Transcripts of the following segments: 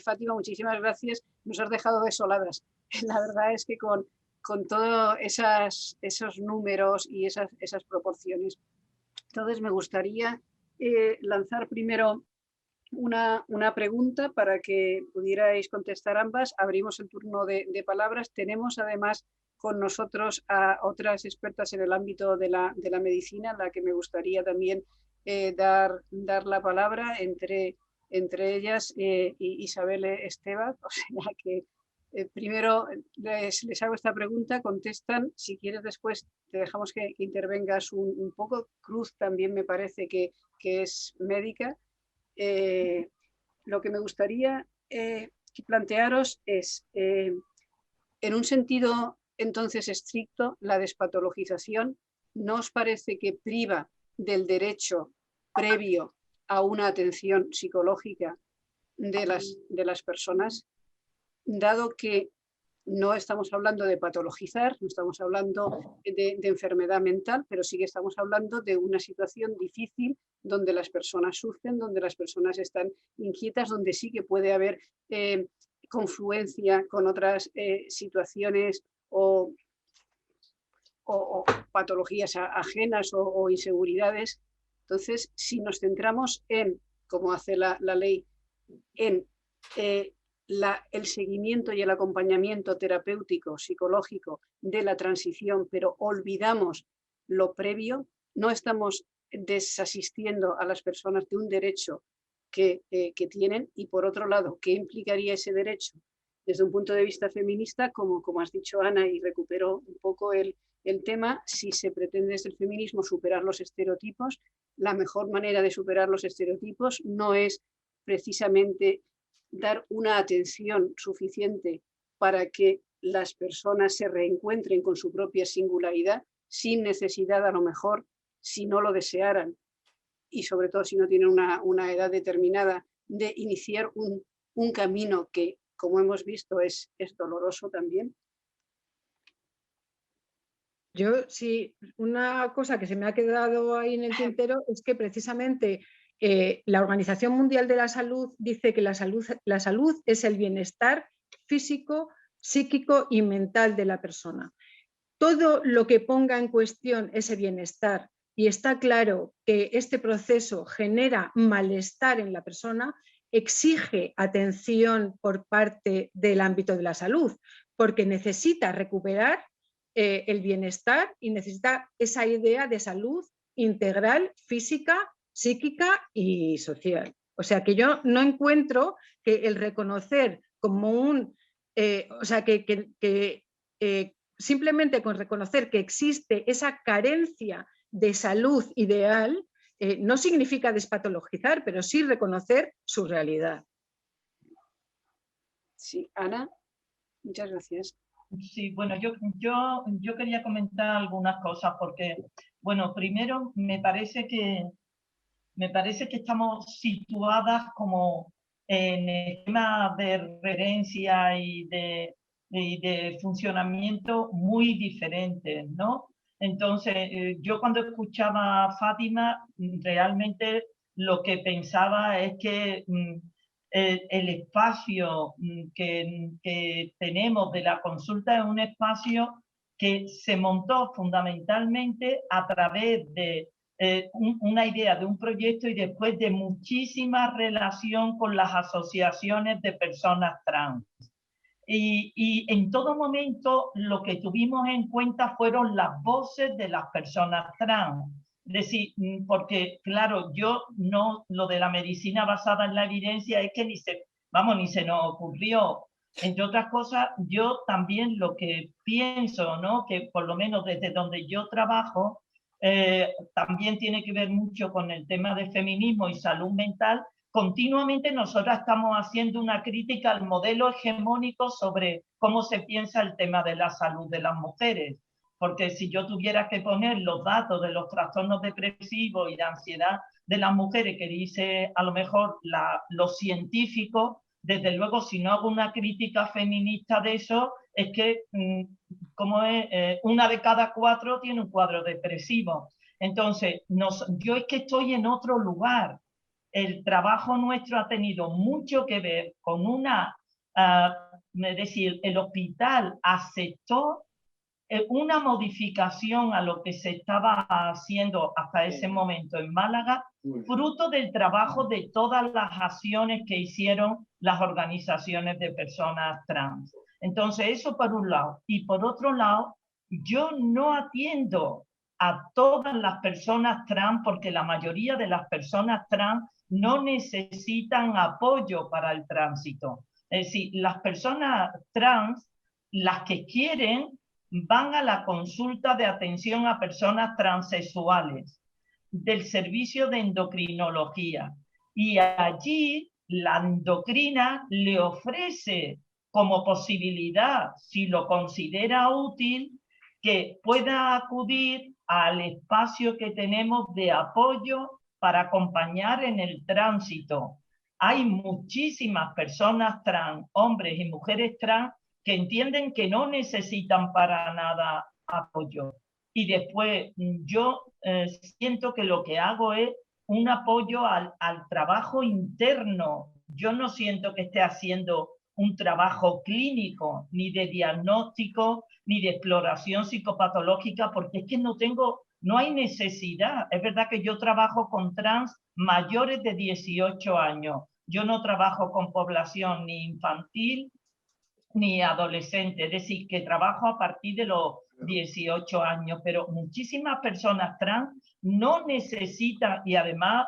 Fátima, muchísimas gracias. Nos has dejado desoladas. La verdad es que con todos esos números y esas proporciones. Entonces, me gustaría lanzar primero una pregunta para que pudierais contestar ambas. Abrimos el turno de palabras. Tenemos además con nosotros a otras expertas en el ámbito de la medicina, a la que me gustaría también dar la palabra, entre ellas Isabel Esteva. O sea que primero les hago esta pregunta, contestan. Si quieres, después te dejamos que intervengas un poco. Cruz también me parece que es médica. Lo que me gustaría plantearos es, en un sentido entonces estricto, la despatologización, ¿no os parece que priva del derecho previo a una atención psicológica de las personas, dado que no estamos hablando de patologizar, no estamos hablando de enfermedad mental, pero sí que estamos hablando de una situación difícil donde las personas sufren, donde las personas están inquietas, donde sí que puede haber confluencia con otras situaciones o patologías ajenas o inseguridades. Entonces, si nos centramos en, como hace la ley, en el seguimiento y el acompañamiento terapéutico, psicológico de la transición, pero olvidamos lo previo, no estamos desasistiendo a las personas de un derecho que tienen. Y por otro lado, ¿qué implicaría ese derecho desde un punto de vista feminista? Como has dicho, Ana, y recupero un poco el tema, si se pretende desde el feminismo superar los estereotipos, la mejor manera de superar los estereotipos no es precisamente dar una atención suficiente para que las personas se reencuentren con su propia singularidad, sin necesidad, a lo mejor, si no lo desearan, y sobre todo si no tienen una edad determinada, de iniciar un camino que, como hemos visto, es doloroso también. Yo sí, una cosa que se me ha quedado ahí en el tintero es que precisamente la Organización Mundial de la Salud dice que la salud es el bienestar físico, psíquico y mental de la persona. Todo lo que ponga en cuestión ese bienestar, y está claro que este proceso genera malestar en la persona, exige atención por parte del ámbito de la salud, porque necesita recuperar el bienestar y necesita esa idea de salud integral, física, psíquica y social. O sea que yo no encuentro que el reconocer como un... o sea, simplemente con reconocer que existe esa carencia de salud ideal, no significa despatologizar, pero sí reconocer su realidad. Sí, Ana, muchas gracias. Sí, bueno, yo quería comentar algunas cosas porque, bueno, primero me parece que estamos situadas como en el tema de referencia y de funcionamiento muy diferentes, ¿no? Entonces, yo cuando escuchaba a Fátima, realmente lo que pensaba es que el espacio que tenemos de la consulta es un espacio que se montó fundamentalmente a través de una idea de un proyecto y después de muchísima relación con las asociaciones de personas trans. Y en todo momento lo que tuvimos en cuenta fueron las voces de las personas trans. Es decir, porque claro, lo de la medicina basada en la evidencia es que ni se nos ocurrió. Entre otras cosas, yo también lo que pienso, ¿no? Que por lo menos desde donde yo trabajo, también tiene que ver mucho con el tema de feminismo y salud mental. Continuamente nosotros estamos haciendo una crítica al modelo hegemónico sobre cómo se piensa el tema de la salud de las mujeres. Porque si yo tuviera que poner los datos de los trastornos depresivos y de ansiedad de las mujeres que dice a lo mejor los científicos, desde luego si no hago una crítica feminista de eso, es que como es, una de cada 4 tiene un cuadro depresivo. Entonces, yo es que estoy en otro lugar. el trabajo nuestro ha tenido mucho que ver con es decir, el hospital aceptó una modificación a lo que se estaba haciendo hasta ese momento en Málaga, fruto del trabajo de todas las acciones que hicieron las organizaciones de personas trans. Entonces, eso por un lado. Y por otro lado, yo no atiendo a todas las personas trans porque la mayoría de las personas trans no necesitan apoyo para el tránsito. Es decir, las personas trans, las que quieren, van a la consulta de atención a personas transexuales del servicio de endocrinología y allí la endocrina le ofrece como posibilidad, si lo considera útil, que pueda acudir al espacio que tenemos de apoyo para acompañar en el tránsito. Hay muchísimas personas trans, hombres y mujeres trans, que entienden que no necesitan para nada apoyo. Y después yo siento que lo que hago es un apoyo al trabajo interno. Yo no siento que esté haciendo un trabajo clínico, ni de diagnóstico, ni de exploración psicopatológica, porque es que no hay necesidad. Es verdad que yo trabajo con trans mayores de 18 años. Yo no trabajo con población ni infantil ni adolescente, es decir, que trabajo a partir de los 18 años, pero muchísimas personas trans no necesitan, y además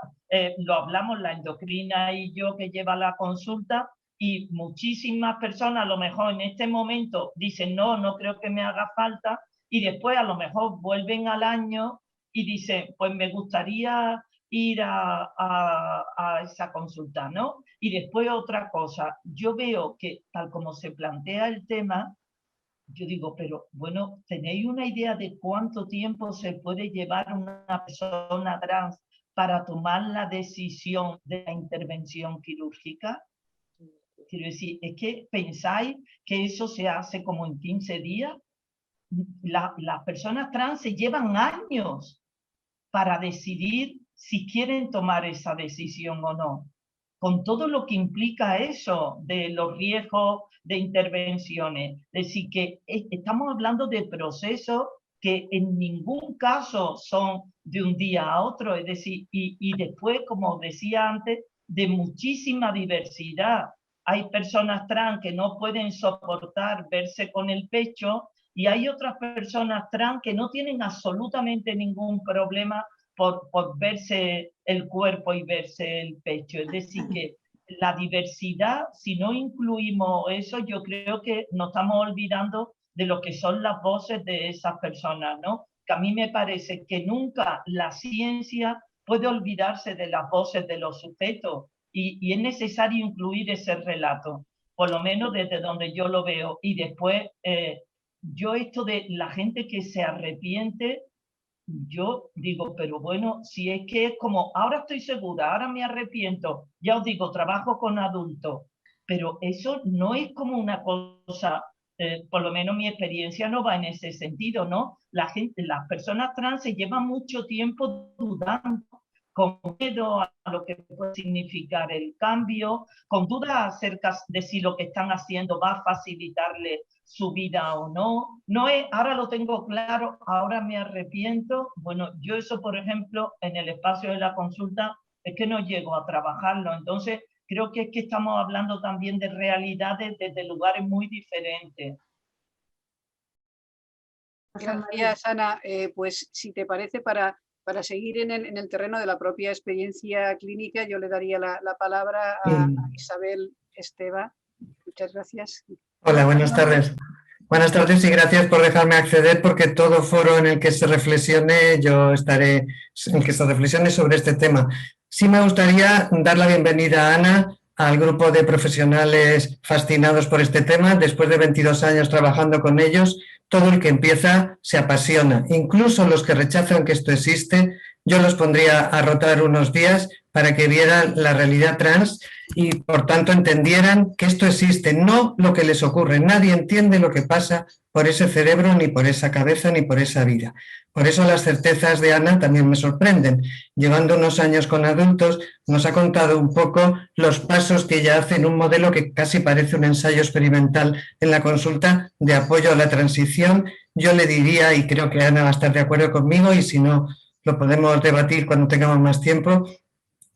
lo hablamos la endocrina y yo que lleva la consulta, y muchísimas personas a lo mejor en este momento dicen no creo que me haga falta, y después a lo mejor vuelven al año y dicen pues me gustaría ir a esa consulta, ¿no? Y después otra cosa, yo veo que tal como se plantea el tema, yo digo, pero bueno, ¿tenéis una idea de cuánto tiempo se puede llevar una persona trans para tomar la decisión de la intervención quirúrgica? Quiero decir, ¿es que pensáis que eso se hace como en 15 días? Las personas trans se llevan años para decidir si quieren tomar esa decisión o no, con todo lo que implica eso de los riesgos de intervenciones. Es decir, que estamos hablando de procesos que en ningún caso son de un día a otro, es decir, y después, como decía antes, de muchísima diversidad. Hay personas trans que no pueden soportar verse con el pecho y hay otras personas trans que no tienen absolutamente ningún problema por verse el cuerpo y verse el pecho. Es decir, que la diversidad, si no incluimos eso, yo creo que nos estamos olvidando de lo que son las voces de esas personas, ¿no? Que a mí me parece que nunca la ciencia puede olvidarse de las voces de los sujetos y es necesario incluir ese relato, por lo menos desde donde yo lo veo. Y después, yo esto de la gente que se arrepiente, yo digo, pero bueno, si es que es como, ahora estoy segura, ahora me arrepiento, ya os digo, trabajo con adultos, pero eso no es como una cosa, por lo menos mi experiencia no va en ese sentido, ¿no? Las personas trans se llevan mucho tiempo dudando, con miedo a lo que puede significar el cambio, con dudas acerca de si lo que están haciendo va a facilitarle su vida o no. No es, ahora lo tengo claro, ahora me arrepiento. Bueno, yo eso, por ejemplo, en el espacio de la consulta, es que no llego a trabajarlo. Entonces, creo que es que estamos hablando también de realidades desde lugares muy diferentes. Gracias, Ana. Pues si te parece, para seguir en el terreno de la propia experiencia clínica, yo le daría la palabra a Isabel Esteva. Muchas gracias. Hola, buenas tardes. Buenas tardes y gracias por dejarme acceder, porque todo foro en el que se reflexione, yo estaré en que se reflexione sobre este tema. Sí me gustaría dar la bienvenida a Ana, al grupo de profesionales fascinados por este tema. Después de 22 años trabajando con ellos, todo el que empieza se apasiona. Incluso los que rechazan que esto existe, yo los pondría a rotar unos días para que vieran la realidad trans y por tanto entendieran que esto existe, no lo que les ocurre. Nadie entiende lo que pasa por ese cerebro, ni por esa cabeza, ni por esa vida. Por eso las certezas de Ana también me sorprenden. Llevando unos años con adultos, nos ha contado un poco los pasos que ella hace en un modelo que casi parece un ensayo experimental en la consulta de apoyo a la transición. Yo le diría, y creo que Ana va a estar de acuerdo conmigo, y si no, lo podemos debatir cuando tengamos más tiempo,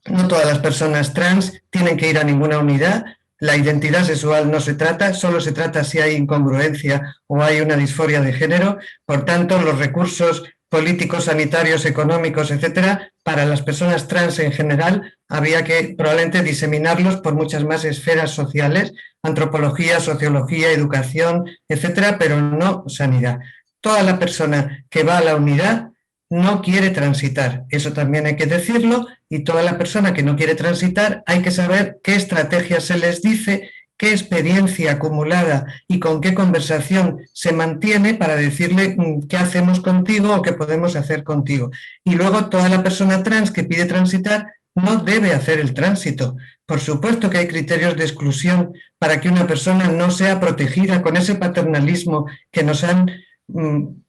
no todas las personas trans tienen que ir a ninguna unidad. La identidad sexual no se trata, solo se trata si hay incongruencia o hay una disforia de género. Por tanto, los recursos políticos, sanitarios, económicos, etcétera, para las personas trans en general, había que probablemente diseminarlos por muchas más esferas sociales, antropología, sociología, educación, etcétera, pero no sanidad. Toda la persona que va a la unidad no quiere transitar, eso también hay que decirlo, y toda la persona que no quiere transitar hay que saber qué estrategia se les dice, qué experiencia acumulada y con qué conversación se mantiene para decirle qué hacemos contigo o qué podemos hacer contigo. Y luego toda la persona trans que pide transitar no debe hacer el tránsito. Por supuesto que hay criterios de exclusión para que una persona no sea protegida con ese paternalismo que nos han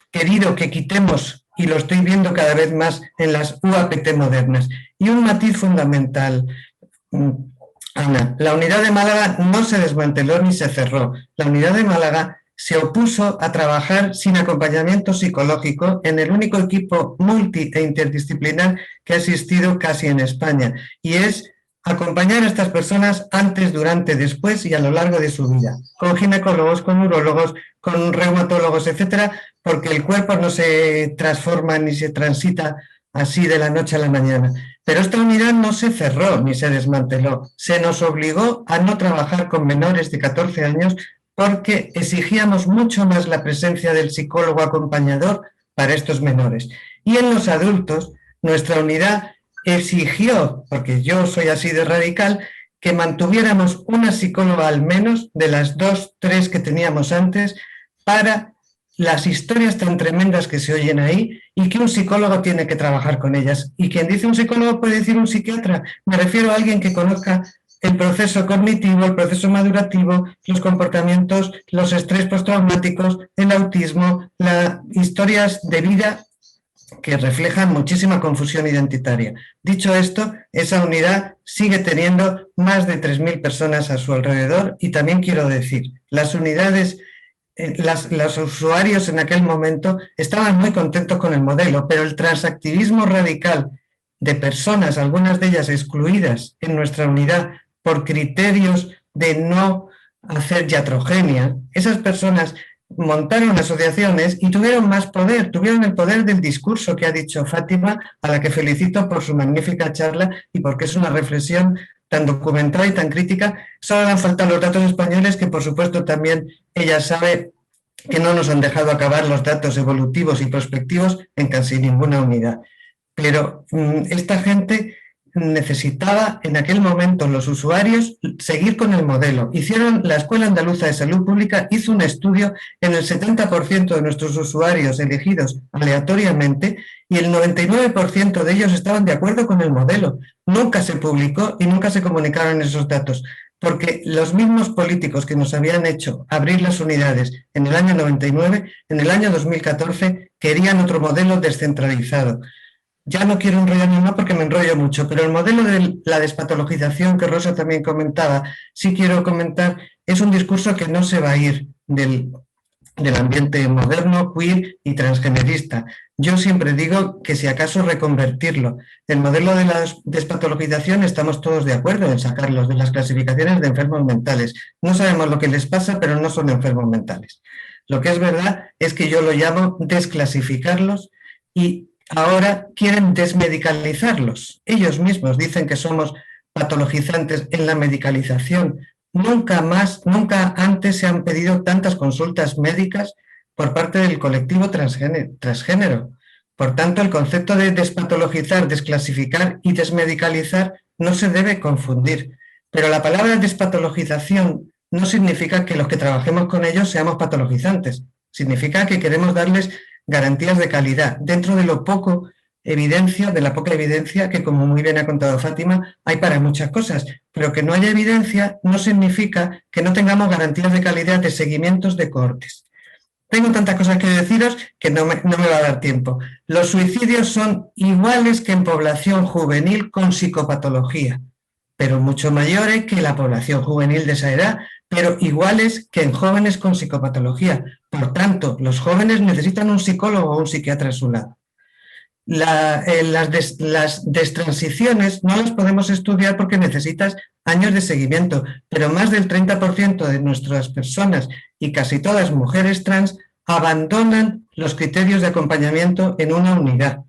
querido que quitemos, y lo estoy viendo cada vez más en las UAPT modernas. Y un matiz fundamental, Ana, la unidad de Málaga no se desmanteló ni se cerró. La unidad de Málaga se opuso a trabajar sin acompañamiento psicológico en el único equipo multi e interdisciplinar que ha existido casi en España, y es acompañar a estas personas antes, durante, después y a lo largo de su vida, con ginecólogos, con urólogos, con reumatólogos, etcétera, porque el cuerpo no se transforma ni se transita así de la noche a la mañana. Pero esta unidad no se cerró ni se desmanteló. Se nos obligó a no trabajar con menores de 14 años porque exigíamos mucho más la presencia del psicólogo acompañador para estos menores. Y en los adultos, nuestra unidad exigió, porque yo soy así de radical, que mantuviéramos una psicóloga al menos de las 2, 3 que teníamos antes para las historias tan tremendas que se oyen ahí, y que un psicólogo tiene que trabajar con ellas. Y quien dice un psicólogo puede decir un psiquiatra. Me refiero a alguien que conozca el proceso cognitivo, el proceso madurativo, los comportamientos, los estrés postraumáticos, el autismo, las historias de vida que reflejan muchísima confusión identitaria. Dicho esto, esa unidad sigue teniendo más de 3.000 personas a su alrededor, y también quiero decir, las unidades, los usuarios en aquel momento estaban muy contentos con el modelo, pero el transactivismo radical de personas, algunas de ellas excluidas en nuestra unidad por criterios de no hacer iatrogenia, esas personas montaron asociaciones y tuvieron más poder, tuvieron el poder del discurso que ha dicho Fátima, a la que felicito por su magnífica charla y porque es una reflexión tan documentada y tan crítica. Solo le han faltado los datos españoles, que por supuesto también ella sabe que no nos han dejado acabar los datos evolutivos y prospectivos en casi ninguna unidad. Pero esta gente necesitaba en aquel momento, los usuarios, seguir con el modelo. La Escuela Andaluza de Salud Pública hizo un estudio en el 70% de nuestros usuarios elegidos aleatoriamente, y el 99% de ellos estaban de acuerdo con el modelo. Nunca se publicó y nunca se comunicaron esos datos, porque los mismos políticos que nos habían hecho abrir las unidades en el año 99, en el año 2014 querían otro modelo descentralizado. Ya no quiero enrollarme más porque me enrollo mucho, pero el modelo de la despatologización que Rosa también comentaba, sí quiero comentar, es un discurso que no se va a ir del ambiente moderno, queer y transgenerista. Yo siempre digo que si acaso reconvertirlo. El modelo de la despatologización estamos todos de acuerdo en sacarlos de las clasificaciones de enfermos mentales. No sabemos lo que les pasa, pero no son enfermos mentales. Lo que es verdad es que yo lo llamo desclasificarlos, y ahora quieren desmedicalizarlos. Ellos mismos dicen que somos patologizantes en la medicalización. Nunca antes se han pedido tantas consultas médicas por parte del colectivo transgénero. Por tanto, el concepto de despatologizar, desclasificar y desmedicalizar no se debe confundir. Pero la palabra despatologización no significa que los que trabajemos con ellos seamos patologizantes. Significa que queremos darles garantías de calidad dentro de lo poco evidencia, de la poca evidencia que, como muy bien ha contado Fátima, hay para muchas cosas, pero que no haya evidencia no significa que no tengamos garantías de calidad de seguimientos de cohortes. Tengo tantas cosas que deciros que no me va a dar tiempo. Los suicidios son iguales que en población juvenil con psicopatología, pero mucho mayores que la población juvenil de esa edad, pero iguales que en jóvenes con psicopatología. Por tanto, los jóvenes necesitan un psicólogo o un psiquiatra a su lado. Las destransiciones no las podemos estudiar porque necesitas años de seguimiento, pero más del 30% de nuestras personas y casi todas mujeres trans abandonan los criterios de acompañamiento en una unidad.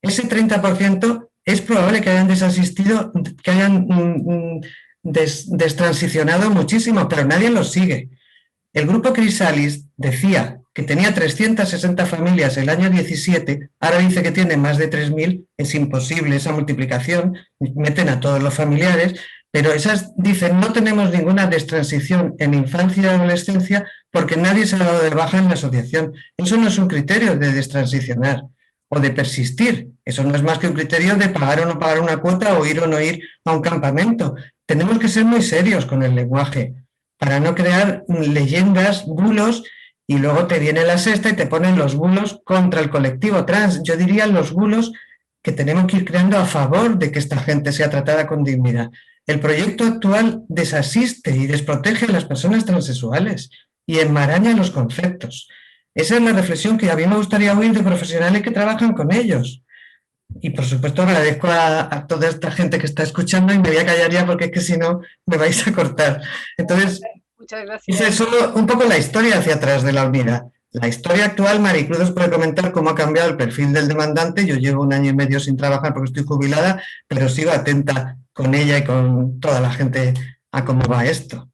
Ese 30% es probable que hayan desasistido, que hayan destransicionado muchísimo, pero nadie los sigue. El grupo Chrysalis decía que tenía 360 familias el año 17, ahora dice que tiene más de 3.000, es imposible esa multiplicación, meten a todos los familiares, pero esas dicen no tenemos ninguna destransición en infancia y adolescencia porque nadie se ha dado de baja en la asociación. Eso no es un criterio de destransicionar o de persistir, eso no es más que un criterio de pagar o no pagar una cuota o ir o no ir a un campamento. Tenemos que ser muy serios con el lenguaje para no crear leyendas, bulos, y luego te viene la sexta y te ponen los bulos contra el colectivo trans. Yo diría los bulos que tenemos que ir creando a favor de que esta gente sea tratada con dignidad. El proyecto actual desasiste y desprotege a las personas transexuales y enmaraña los conceptos. Esa es la reflexión que a mí me gustaría oír de profesionales que trabajan con ellos. Y por supuesto agradezco a toda esta gente que está escuchando y me voy a callar ya porque es que si no me vais a cortar. Entonces, muchas gracias. esa es solo un poco la historia hacia atrás de la unidad. La historia actual, Maricruz os puede comentar cómo ha cambiado el perfil del demandante. Yo llevo 1 año y medio sin trabajar porque estoy jubilada, pero sigo atenta con ella y con toda la gente a cómo va esto.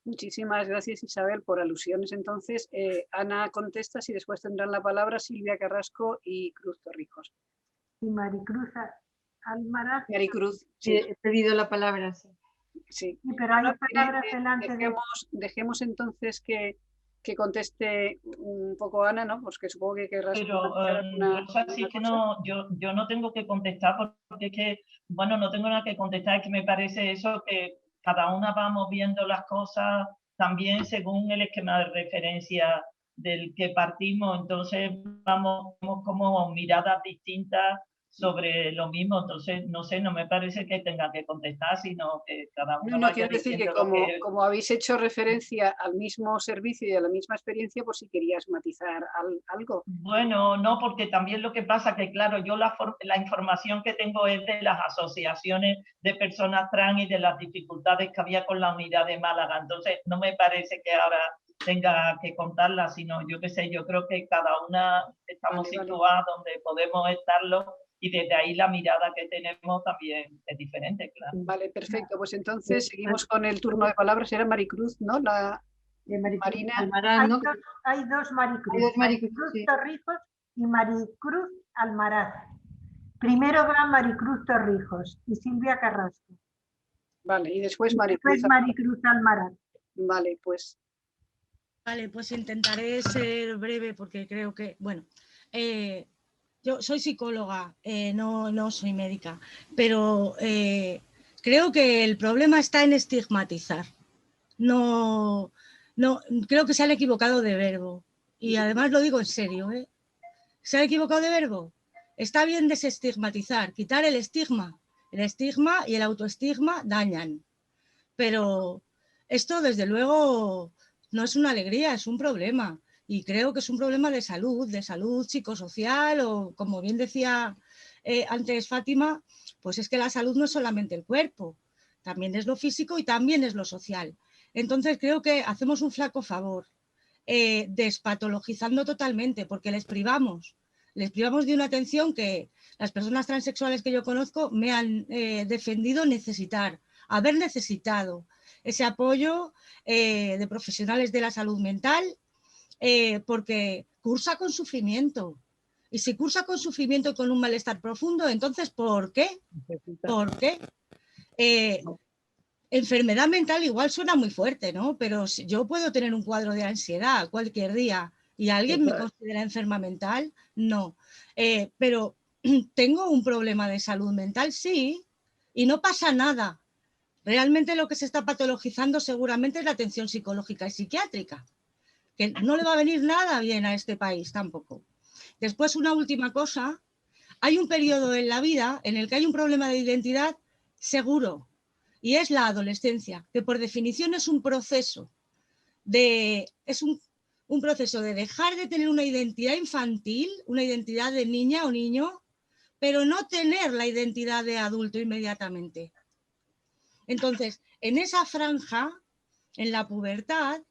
Muchísimas gracias, Isabel, por alusiones. Entonces, Ana contestas y después tendrán la palabra Silvia Carrasco y Cruz Torrijos. Y Maricruz Almaraz. Maricruz, sí, he pedido la palabra. Sí. Sí. Sí, pero hay palabras delante dejemos entonces que conteste un poco Ana, ¿no? Pues que supongo que querrás. Pero así que no, yo no tengo que contestar porque es que, bueno, no tengo nada que contestar, es que me parece eso que cada una vamos viendo las cosas también según el esquema de referencia del que partimos, entonces vamos como miradas distintas sobre lo mismo, entonces no sé, no me parece que tenga que contestar, sino que cada uno... No, quiero decir que como habéis hecho referencia al mismo servicio y a la misma experiencia, por si querías matizar algo. Bueno, no, porque también lo que pasa que, claro, yo la información que tengo es de las asociaciones de personas trans y de las dificultades que había con la unidad de Málaga, entonces no me parece que ahora tenga que contarla, sino yo qué sé, yo creo que cada una estamos situadas donde podemos estarlo y desde ahí la mirada que tenemos también es diferente, claro. Vale, perfecto. Pues entonces seguimos con el turno de palabras. Era Maricruz, ¿no? La de Marina. Almaraz, ¿no? Hay dos Maricruz. Maricruz Torrijos y Maricruz Almaraz. Primero va Maricruz Torrijos y Silvia Carrasco. Vale, y después Maricruz Almaraz. Vale, pues. Vale, pues intentaré ser breve porque creo que, bueno, yo soy psicóloga, no soy médica, pero creo que el problema está en estigmatizar. No, creo que se han equivocado de verbo y además lo digo en serio, ¿eh? ¿Se han equivocado de verbo? Está bien desestigmatizar, quitar el estigma. El estigma y el autoestigma dañan, pero esto desde luego no es una alegría, es un problema. Y creo que es un problema de salud psicosocial o, como bien decía antes Fátima, pues es que la salud no es solamente el cuerpo, también es lo físico y también es lo social. Entonces creo que hacemos un flaco favor despatologizando totalmente porque les privamos de una atención que las personas transexuales que yo conozco me han defendido haber necesitado ese apoyo de profesionales de la salud mental. Porque cursa con sufrimiento. Y si cursa con sufrimiento y con un malestar profundo, entonces ¿por qué? ¿Por qué? Enfermedad mental igual suena muy fuerte, ¿no? Pero si yo puedo tener un cuadro de ansiedad cualquier día y alguien me considera enferma mental, no. Pero tengo un problema de salud mental, sí, y no pasa nada. Realmente lo que se está patologizando seguramente es la atención psicológica y psiquiátrica, que no le va a venir nada bien a este país tampoco. Después, una última cosa, hay un periodo en la vida en el que hay un problema de identidad seguro, y es la adolescencia, que por definición es un proceso de dejar de tener una identidad infantil, una identidad de niña o niño, pero no tener la identidad de adulto inmediatamente. Entonces, en esa franja, en la pubertad,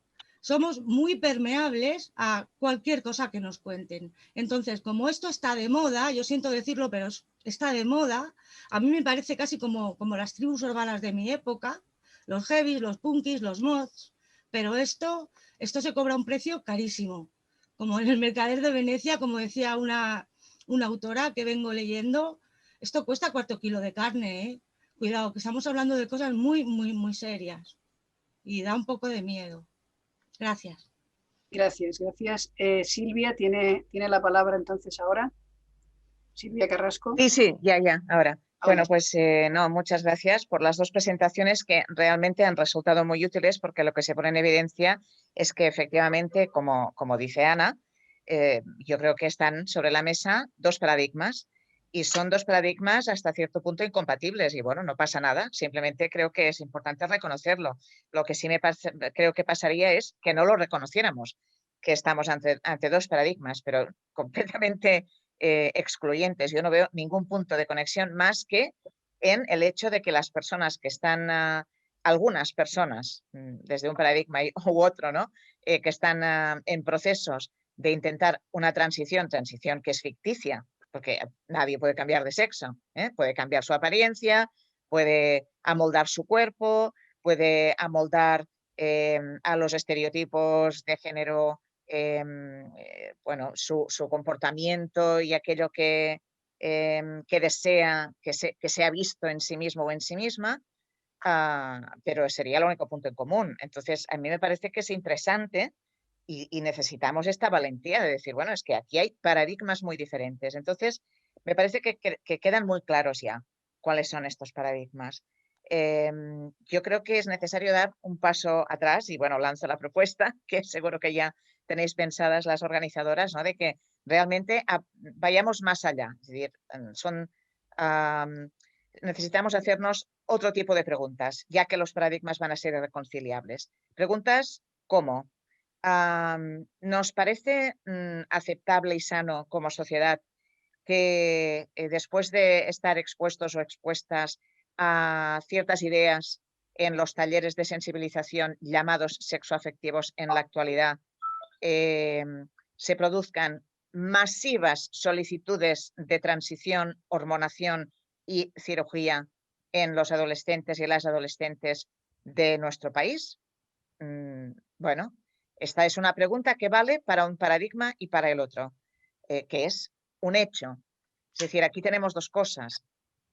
somos muy permeables a cualquier cosa que nos cuenten. Entonces, como esto está de moda, yo siento decirlo, pero está de moda, a mí me parece casi como las tribus urbanas de mi época, los heavies, los punkis, los mods, pero esto se cobra un precio carísimo. Como en el Mercader de Venecia, como decía una autora que vengo leyendo, esto cuesta 1/4 kilo de carne, ¿eh? Cuidado, que estamos hablando de cosas muy, muy, muy serias y da un poco de miedo. Gracias. Gracias. Silvia tiene la palabra entonces ahora. Silvia Carrasco. Sí, ya, ahora. Bueno, pues no, muchas gracias por las dos presentaciones que realmente han resultado muy útiles, porque lo que se pone en evidencia es que efectivamente, como dice Ana, yo creo que están sobre la mesa dos paradigmas, y son dos paradigmas hasta cierto punto incompatibles, y bueno, no pasa nada, simplemente creo que es importante reconocerlo. Lo que sí creo que pasaría es que no lo reconociéramos, que estamos ante dos paradigmas, pero completamente excluyentes. Yo no veo ningún punto de conexión más que en el hecho de que las personas que están, algunas personas, desde un paradigma u otro, ¿no? Que están en procesos de intentar una transición que es ficticia, porque nadie puede cambiar de sexo, puede cambiar su apariencia, puede amoldar su cuerpo, puede amoldar a los estereotipos de género, bueno, su comportamiento y aquello que desea que sea visto en sí mismo o en sí misma, pero sería el único punto en común. Entonces, a mí me parece que es interesante y necesitamos esta valentía de decir, bueno, es que aquí hay paradigmas muy diferentes. Entonces, me parece que quedan muy claros ya cuáles son estos paradigmas. Yo creo que es necesario dar un paso atrás y, bueno, lanzo la propuesta, que seguro que ya tenéis pensadas las organizadoras, ¿no? De que realmente vayamos más allá. Es decir, necesitamos hacernos otro tipo de preguntas, ya que los paradigmas van a ser irreconciliables. Preguntas como, ¿nos parece aceptable y sano como sociedad que después de estar expuestos o expuestas a ciertas ideas en los talleres de sensibilización llamados sexoafectivos en la actualidad, se produzcan masivas solicitudes de transición, hormonación y cirugía en los adolescentes y las adolescentes de nuestro país? Bueno, esta es una pregunta que vale para un paradigma y para el otro, que es un hecho. Es decir, aquí tenemos dos cosas.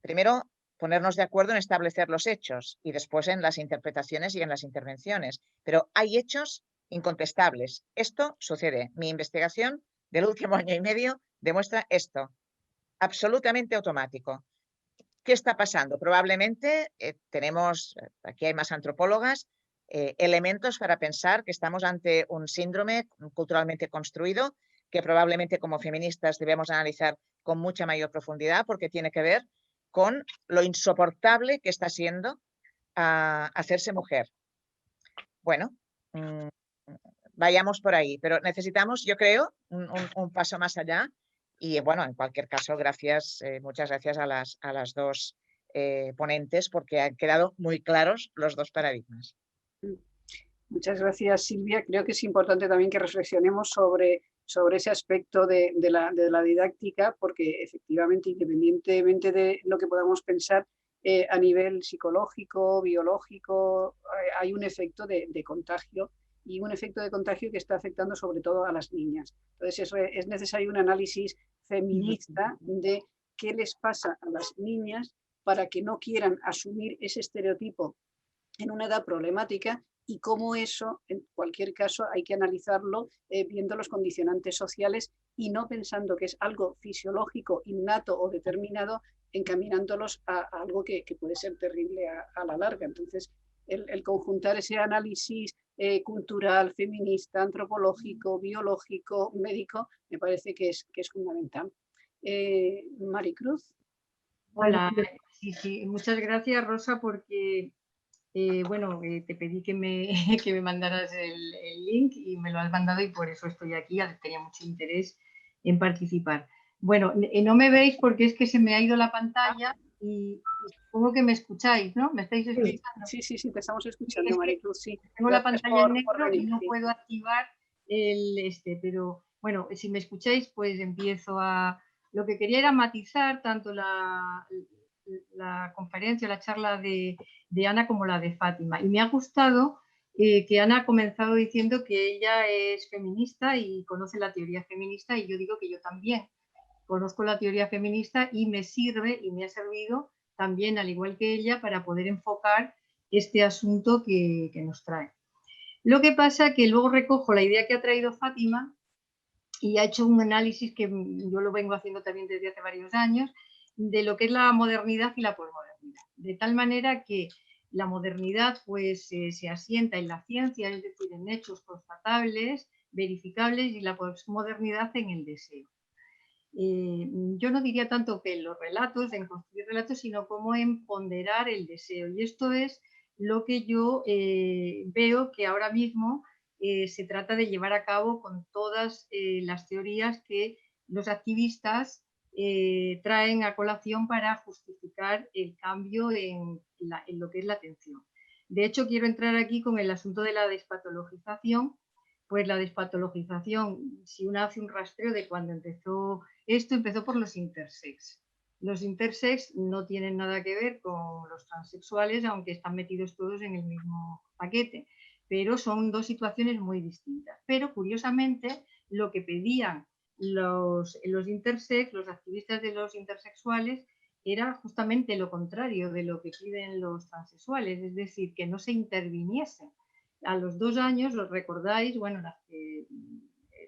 Primero, ponernos de acuerdo en establecer los hechos y después en las interpretaciones y en las intervenciones. Pero hay hechos incontestables. Esto sucede. Mi investigación del último año y medio demuestra esto. Absolutamente automático. ¿Qué está pasando? Probablemente tenemos, aquí hay más antropólogas, elementos para pensar que estamos ante un síndrome culturalmente construido que probablemente como feministas debemos analizar con mucha mayor profundidad, porque tiene que ver con lo insoportable que está siendo hacerse mujer. Bueno, vayamos por ahí, pero necesitamos, yo creo, un paso más allá. Y bueno, en cualquier caso, gracias, muchas gracias a las dos ponentes, porque han quedado muy claros los dos paradigmas. Muchas gracias, Silvia. Creo que es importante también que reflexionemos sobre ese aspecto de la didáctica, porque efectivamente, independientemente de lo que podamos pensar a nivel psicológico, biológico, hay un efecto de contagio, y un efecto de contagio que está afectando sobre todo a las niñas. Entonces, es necesario un análisis feminista de qué les pasa a las niñas para que no quieran asumir ese estereotipo en una edad problemática y cómo eso, en cualquier caso, hay que analizarlo viendo los condicionantes sociales y no pensando que es algo fisiológico, innato o determinado, encaminándolos a algo que puede ser terrible a la larga. Entonces, el conjuntar ese análisis cultural, feminista, antropológico, biológico, médico, me parece que es fundamental. Maricruz. Hola, sí, muchas gracias, Rosa, porque bueno, te pedí que me, que me mandaras el link y me lo has mandado y por eso estoy aquí, tenía mucho interés en participar. Bueno, no me veis porque es que se me ha ido la pantalla y supongo que me escucháis, ¿no? ¿Me estáis escuchando? Sí, te estamos escuchando, Maricruz, sí. Tengo la pantalla en negro y no puedo activar pero bueno, si me escucháis, pues empiezo a... Lo que quería era matizar tanto la conferencia, la charla de Ana como la de Fátima. Y me ha gustado que Ana ha comenzado diciendo que ella es feminista y conoce la teoría feminista, y yo digo que yo también conozco la teoría feminista y me sirve y me ha servido también, al igual que ella, para poder enfocar este asunto que nos trae. Lo que pasa que luego recojo la idea que ha traído Fátima y ha hecho un análisis que yo lo vengo haciendo también desde hace varios años, de lo que es la modernidad y la posmodernidad. De tal manera que la modernidad pues, se asienta en la ciencia, es decir, en hechos constatables, verificables, y la posmodernidad en el deseo. Yo no diría tanto que en los relatos, en construir relatos, sino como en ponderar el deseo. Y esto es lo que yo veo que ahora mismo se trata de llevar a cabo con todas las teorías que los activistas traen a colación para justificar el cambio en lo que es la atención. De hecho, quiero entrar aquí con el asunto de la despatologización. Pues la despatologización, si uno hace un rastreo de cuando empezó esto, empezó por los intersex. Los intersex no tienen nada que ver con los transexuales, aunque están metidos todos en el mismo paquete, pero son dos situaciones muy distintas. Pero curiosamente, lo que pedían los intersex, los activistas de los intersexuales, era justamente lo contrario de lo que piden los transexuales, es decir, que no se interviniesen. A los 2 años, os recordáis, bueno, las que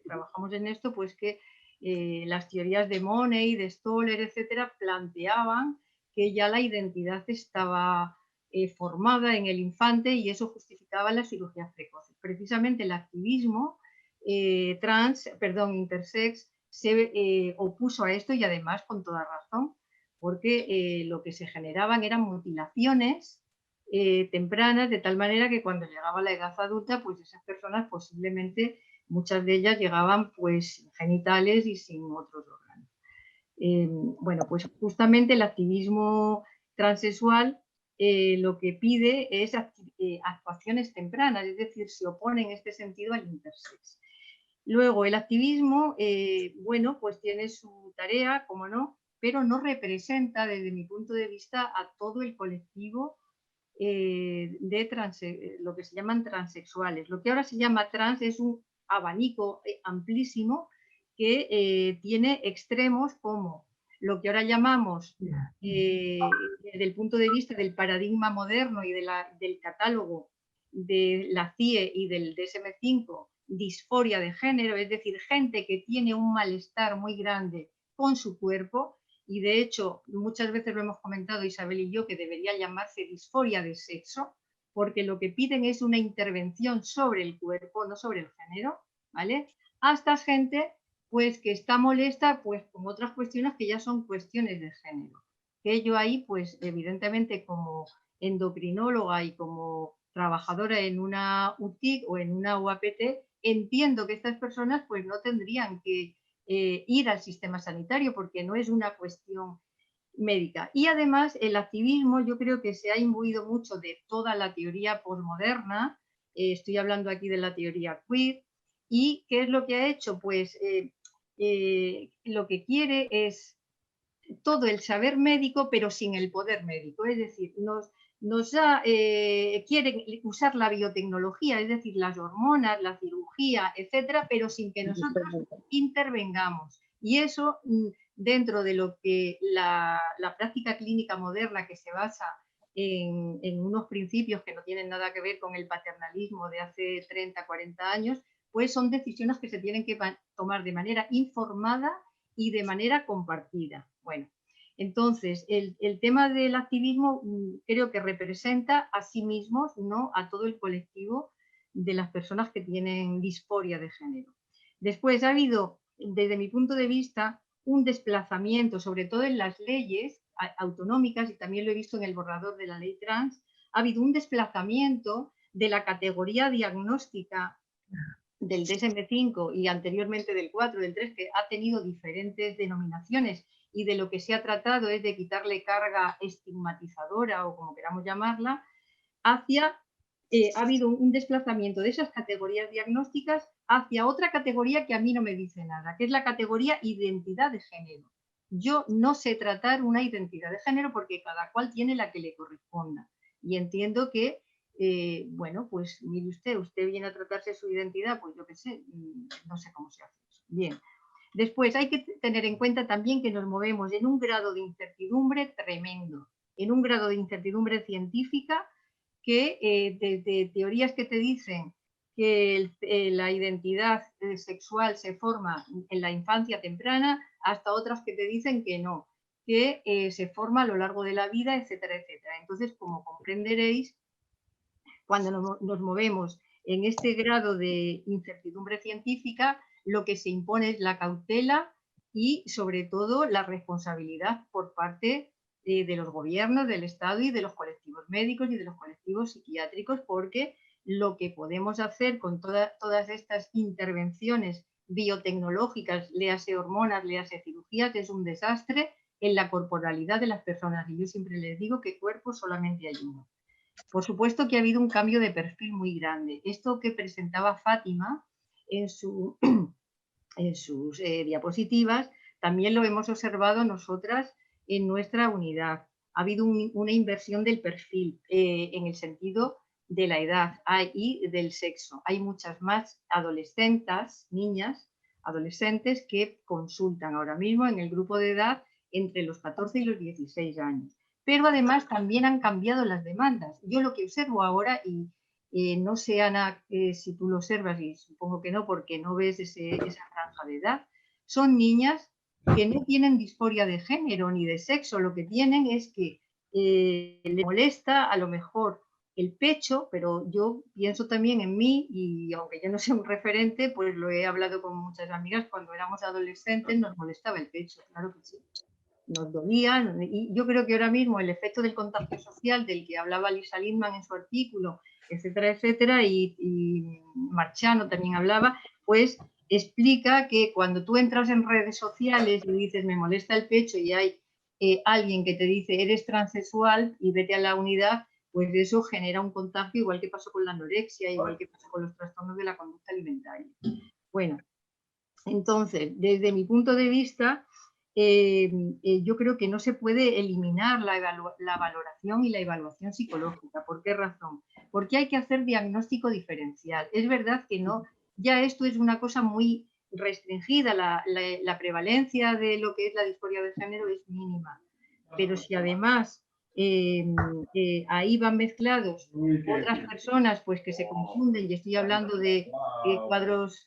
trabajamos en esto, pues que las teorías de Money, de Stoller, etcétera, planteaban que ya la identidad estaba formada en el infante y eso justificaba las cirugías precoces. Precisamente el activismo intersex se opuso a esto, y además con toda razón, porque lo que se generaban eran mutilaciones tempranas, de tal manera que cuando llegaba la edad adulta, pues esas personas posiblemente, muchas de ellas llegaban pues genitales y sin otros órganos. Bueno, pues justamente el activismo transexual lo que pide es actuaciones tempranas, es decir, se opone en este sentido al intersex. Luego, el activismo, bueno, pues tiene su tarea, como no, pero no representa, desde mi punto de vista, a todo el colectivo de lo que se llaman transexuales. Lo que ahora se llama trans es un abanico amplísimo que tiene extremos como lo que ahora llamamos, desde el punto de vista del paradigma moderno y del catálogo de la CIE y del DSM-5, disforia de género, es decir, gente que tiene un malestar muy grande con su cuerpo. Y de hecho, muchas veces lo hemos comentado Isabel y yo, que debería llamarse disforia de sexo, porque lo que piden es una intervención sobre el cuerpo, no sobre el género, ¿vale? Hasta gente pues que está molesta pues con otras cuestiones que ya son cuestiones de género. Que yo ahí, pues evidentemente como endocrinóloga y como trabajadora en una UTIC o en una UAPT, entiendo que estas personas pues no tendrían que ir al sistema sanitario porque no es una cuestión médica. Y además el activismo yo creo que se ha imbuido mucho de toda la teoría posmoderna, estoy hablando aquí de la teoría queer, y ¿qué es lo que ha hecho? Pues lo que quiere es todo el saber médico pero sin el poder médico, es decir, quieren usar la biotecnología, es decir, las hormonas, la cirugía, etcétera, pero sin que nosotros intervengamos. Y eso, dentro de lo que la práctica clínica moderna, que se basa en unos principios que no tienen nada que ver con el paternalismo de hace 30, 40 años, pues son decisiones que se tienen que tomar de manera informada y de manera compartida. Bueno, entonces, el tema del activismo creo que representa a sí mismos, no a todo el colectivo de las personas que tienen disforia de género. Después ha habido, desde mi punto de vista, un desplazamiento, sobre todo en las leyes autonómicas, y también lo he visto en el borrador de la ley trans, ha habido un desplazamiento de la categoría diagnóstica del DSM-5 y anteriormente del 4, del 3, que ha tenido diferentes denominaciones, y de lo que se ha tratado es de quitarle carga estigmatizadora o como queramos llamarla, hacia, ha habido un desplazamiento de esas categorías diagnósticas hacia otra categoría que a mí no me dice nada, que es la categoría identidad de género. Yo no sé tratar una identidad de género porque cada cual tiene la que le corresponda, y entiendo que bueno, pues mire usted viene a tratarse su identidad, pues yo qué sé, no sé cómo se hace eso. Bien. Después hay que tener en cuenta también que nos movemos en un grado de incertidumbre tremendo, en un grado de incertidumbre científica que desde teorías que te dicen que la identidad sexual se forma en la infancia temprana, hasta otras que te dicen que no, que se forma a lo largo de la vida, etcétera, etcétera. Entonces, como comprenderéis, cuando nos movemos en este grado de incertidumbre científica, lo que se impone es la cautela y, sobre todo, la responsabilidad por parte de los gobiernos, del Estado y de los colectivos médicos y de los colectivos psiquiátricos, porque lo que podemos hacer con todas estas intervenciones biotecnológicas, léase hormonas, léase cirugías, es un desastre en la corporalidad de las personas. Y yo siempre les digo que cuerpo solamente hay uno. Por supuesto que ha habido un cambio de perfil muy grande. Esto que presentaba Fátima en sus diapositivas, también lo hemos observado nosotras en nuestra unidad. Ha habido una inversión del perfil en el sentido de la edad y del sexo. Hay muchas más adolescentes, niñas, adolescentes que consultan ahora mismo en el grupo de edad entre los 14 y los 16 años. Pero además también han cambiado las demandas. Yo lo que observo ahora, y no sé, Ana, si tú lo observas, y supongo que no, porque no ves esa franja de edad, son niñas que no tienen disforia de género ni de sexo, lo que tienen es que le molesta a lo mejor el pecho, pero yo pienso también en mí, y aunque yo no sea un referente, pues lo he hablado con muchas amigas, cuando éramos adolescentes nos molestaba el pecho, claro que sí. Nos dolía, y yo creo que ahora mismo el efecto del contagio social del que hablaba Lisa Lindman en su artículo, etcétera, etcétera, y Marchano también hablaba, pues explica que cuando tú entras en redes sociales y dices me molesta el pecho y hay alguien que te dice eres transexual y vete a la unidad, pues eso genera un contagio, igual que pasó con la anorexia, igual que pasó con los trastornos de la conducta alimentaria. Bueno, entonces, desde mi punto de vista, yo creo que no se puede eliminar la valoración y la evaluación psicológica. ¿Por qué razón? Porque hay que hacer diagnóstico diferencial. Es verdad que no, ya esto es una cosa muy restringida, la prevalencia de lo que es la disforia de género es mínima. Pero si además ahí van mezclados otras personas pues que se confunden, y estoy hablando de cuadros...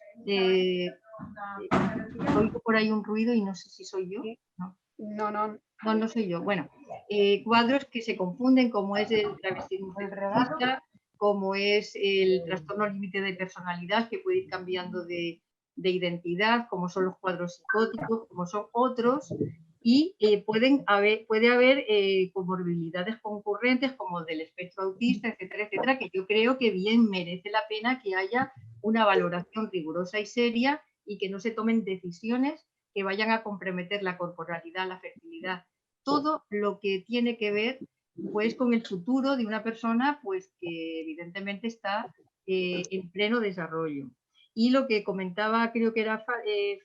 oigo por ahí un ruido y no sé si soy yo. No soy yo. Bueno, cuadros que se confunden, como es el travestismo feminista, como es el trastorno límite de personalidad, que puede ir cambiando de identidad, como son los cuadros psicóticos, como son otros, y puede haber comorbilidades concurrentes como del espectro autista, etcétera, etcétera, que yo creo que bien merece la pena que haya una valoración rigurosa y seria y que no se tomen decisiones que vayan a comprometer la corporalidad, la fertilidad, todo lo que tiene que ver pues con el futuro de una persona pues que evidentemente está en pleno desarrollo. Y lo que comentaba, creo que era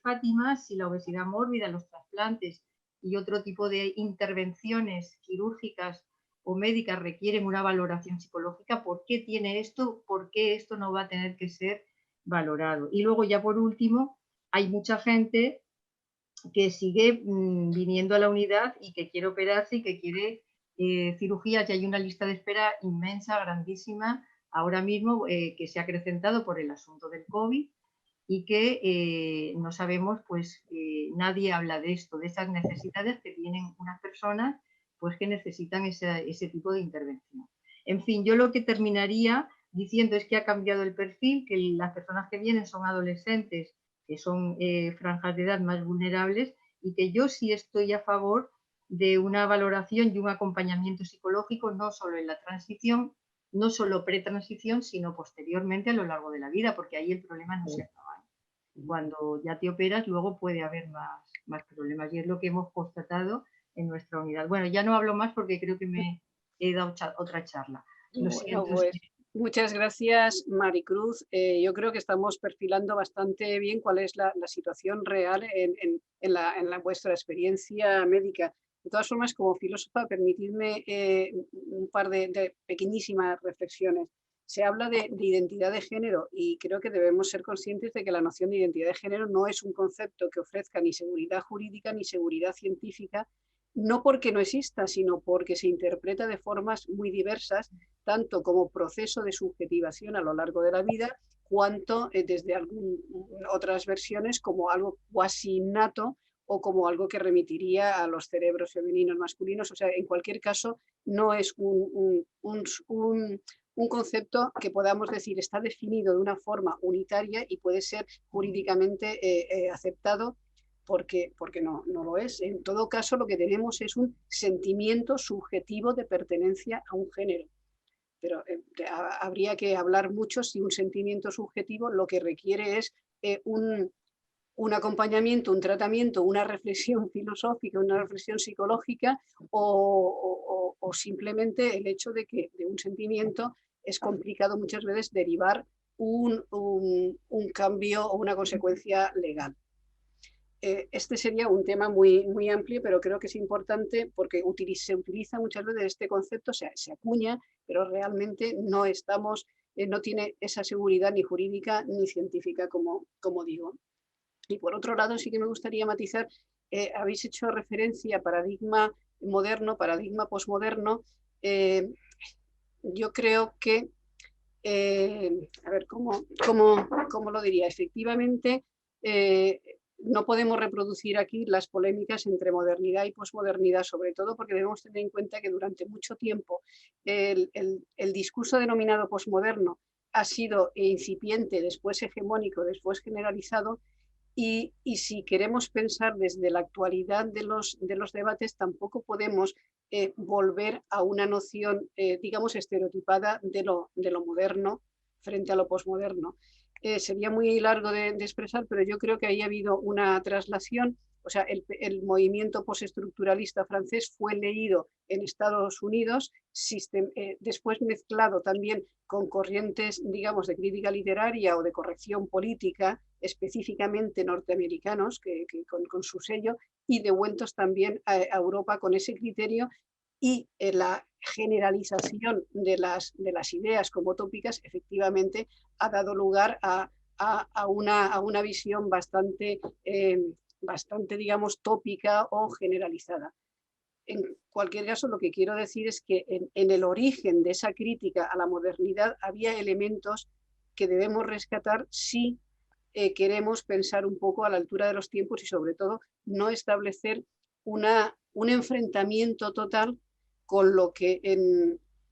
Fátima, si la obesidad mórbida, los trasplantes y otro tipo de intervenciones quirúrgicas o médicas requieren una valoración psicológica, ¿por qué tiene esto? ¿Por qué esto no va a tener que ser valorado? Y luego ya por último, hay mucha gente que sigue viniendo a la unidad y que quiere operarse y que quiere cirugías y hay una lista de espera inmensa, grandísima, ahora mismo que se ha acrecentado por el asunto del COVID y que no sabemos, pues nadie habla de esto, de esas necesidades que tienen unas personas pues que necesitan ese tipo de intervención. En fin, yo lo que terminaría diciendo es que ha cambiado el perfil, que las personas que vienen son adolescentes, que son franjas de edad más vulnerables, y que yo sí estoy a favor de una valoración y un acompañamiento psicológico, no solo en la transición, no solo pretransición, sino posteriormente a lo largo de la vida, porque ahí el problema no se acaba. Cuando ya te operas, luego puede haber más problemas, y es lo que hemos constatado en nuestra unidad. Bueno, ya no hablo más porque creo que me he dado otra charla. Lo siento. Pues, muchas gracias, Maricruz. Yo creo que estamos perfilando bastante bien cuál es la situación real en vuestra experiencia médica. De todas formas, como filósofa, permitidme un par de pequeñísimas reflexiones. Se habla de identidad de género y creo que debemos ser conscientes de que la noción de identidad de género no es un concepto que ofrezca ni seguridad jurídica ni seguridad científica, no porque no exista, sino porque se interpreta de formas muy diversas, tanto como proceso de subjetivación a lo largo de la vida, cuanto desde otras versiones como algo cuasi innato o como algo que remitiría a los cerebros femeninos masculinos. O sea, en cualquier caso, no es un concepto que podamos decir está definido de una forma unitaria y puede ser jurídicamente aceptado, porque no lo es. En todo caso, lo que tenemos es un sentimiento subjetivo de pertenencia a un género. Pero habría que hablar mucho si un sentimiento subjetivo lo que requiere es un acompañamiento, un tratamiento, una reflexión filosófica, una reflexión psicológica o simplemente el hecho de que de un sentimiento es complicado muchas veces derivar un cambio o una consecuencia legal. Este sería un tema muy amplio, pero creo que es importante porque se utiliza muchas veces este concepto, se acuña, pero realmente no tiene esa seguridad ni jurídica ni científica, como digo. Y por otro lado, sí que me gustaría matizar, habéis hecho referencia a paradigma moderno, paradigma posmoderno. Yo creo que, a ver, ¿cómo lo diría? Efectivamente, no podemos reproducir aquí las polémicas entre modernidad y posmodernidad, sobre todo porque debemos tener en cuenta que durante mucho tiempo el discurso denominado posmoderno ha sido incipiente, después hegemónico, después generalizado, y si queremos pensar desde la actualidad de los debates, tampoco podemos volver a una noción, digamos, estereotipada de lo moderno frente a lo posmoderno. Sería muy largo de expresar, pero yo creo que ahí ha habido una traslación. O sea, el movimiento postestructuralista francés fue leído en Estados Unidos, después mezclado también con corrientes, digamos, de crítica literaria o de corrección política, específicamente norteamericanos, con su sello, y devueltos también a Europa con ese criterio, y la generalización de las ideas como tópicas efectivamente ha dado lugar a una visión bastante, digamos, tópica o generalizada. En cualquier caso, lo que quiero decir es que en el origen de esa crítica a la modernidad había elementos que debemos rescatar si queremos pensar un poco a la altura de los tiempos y sobre todo no establecer un enfrentamiento total con lo que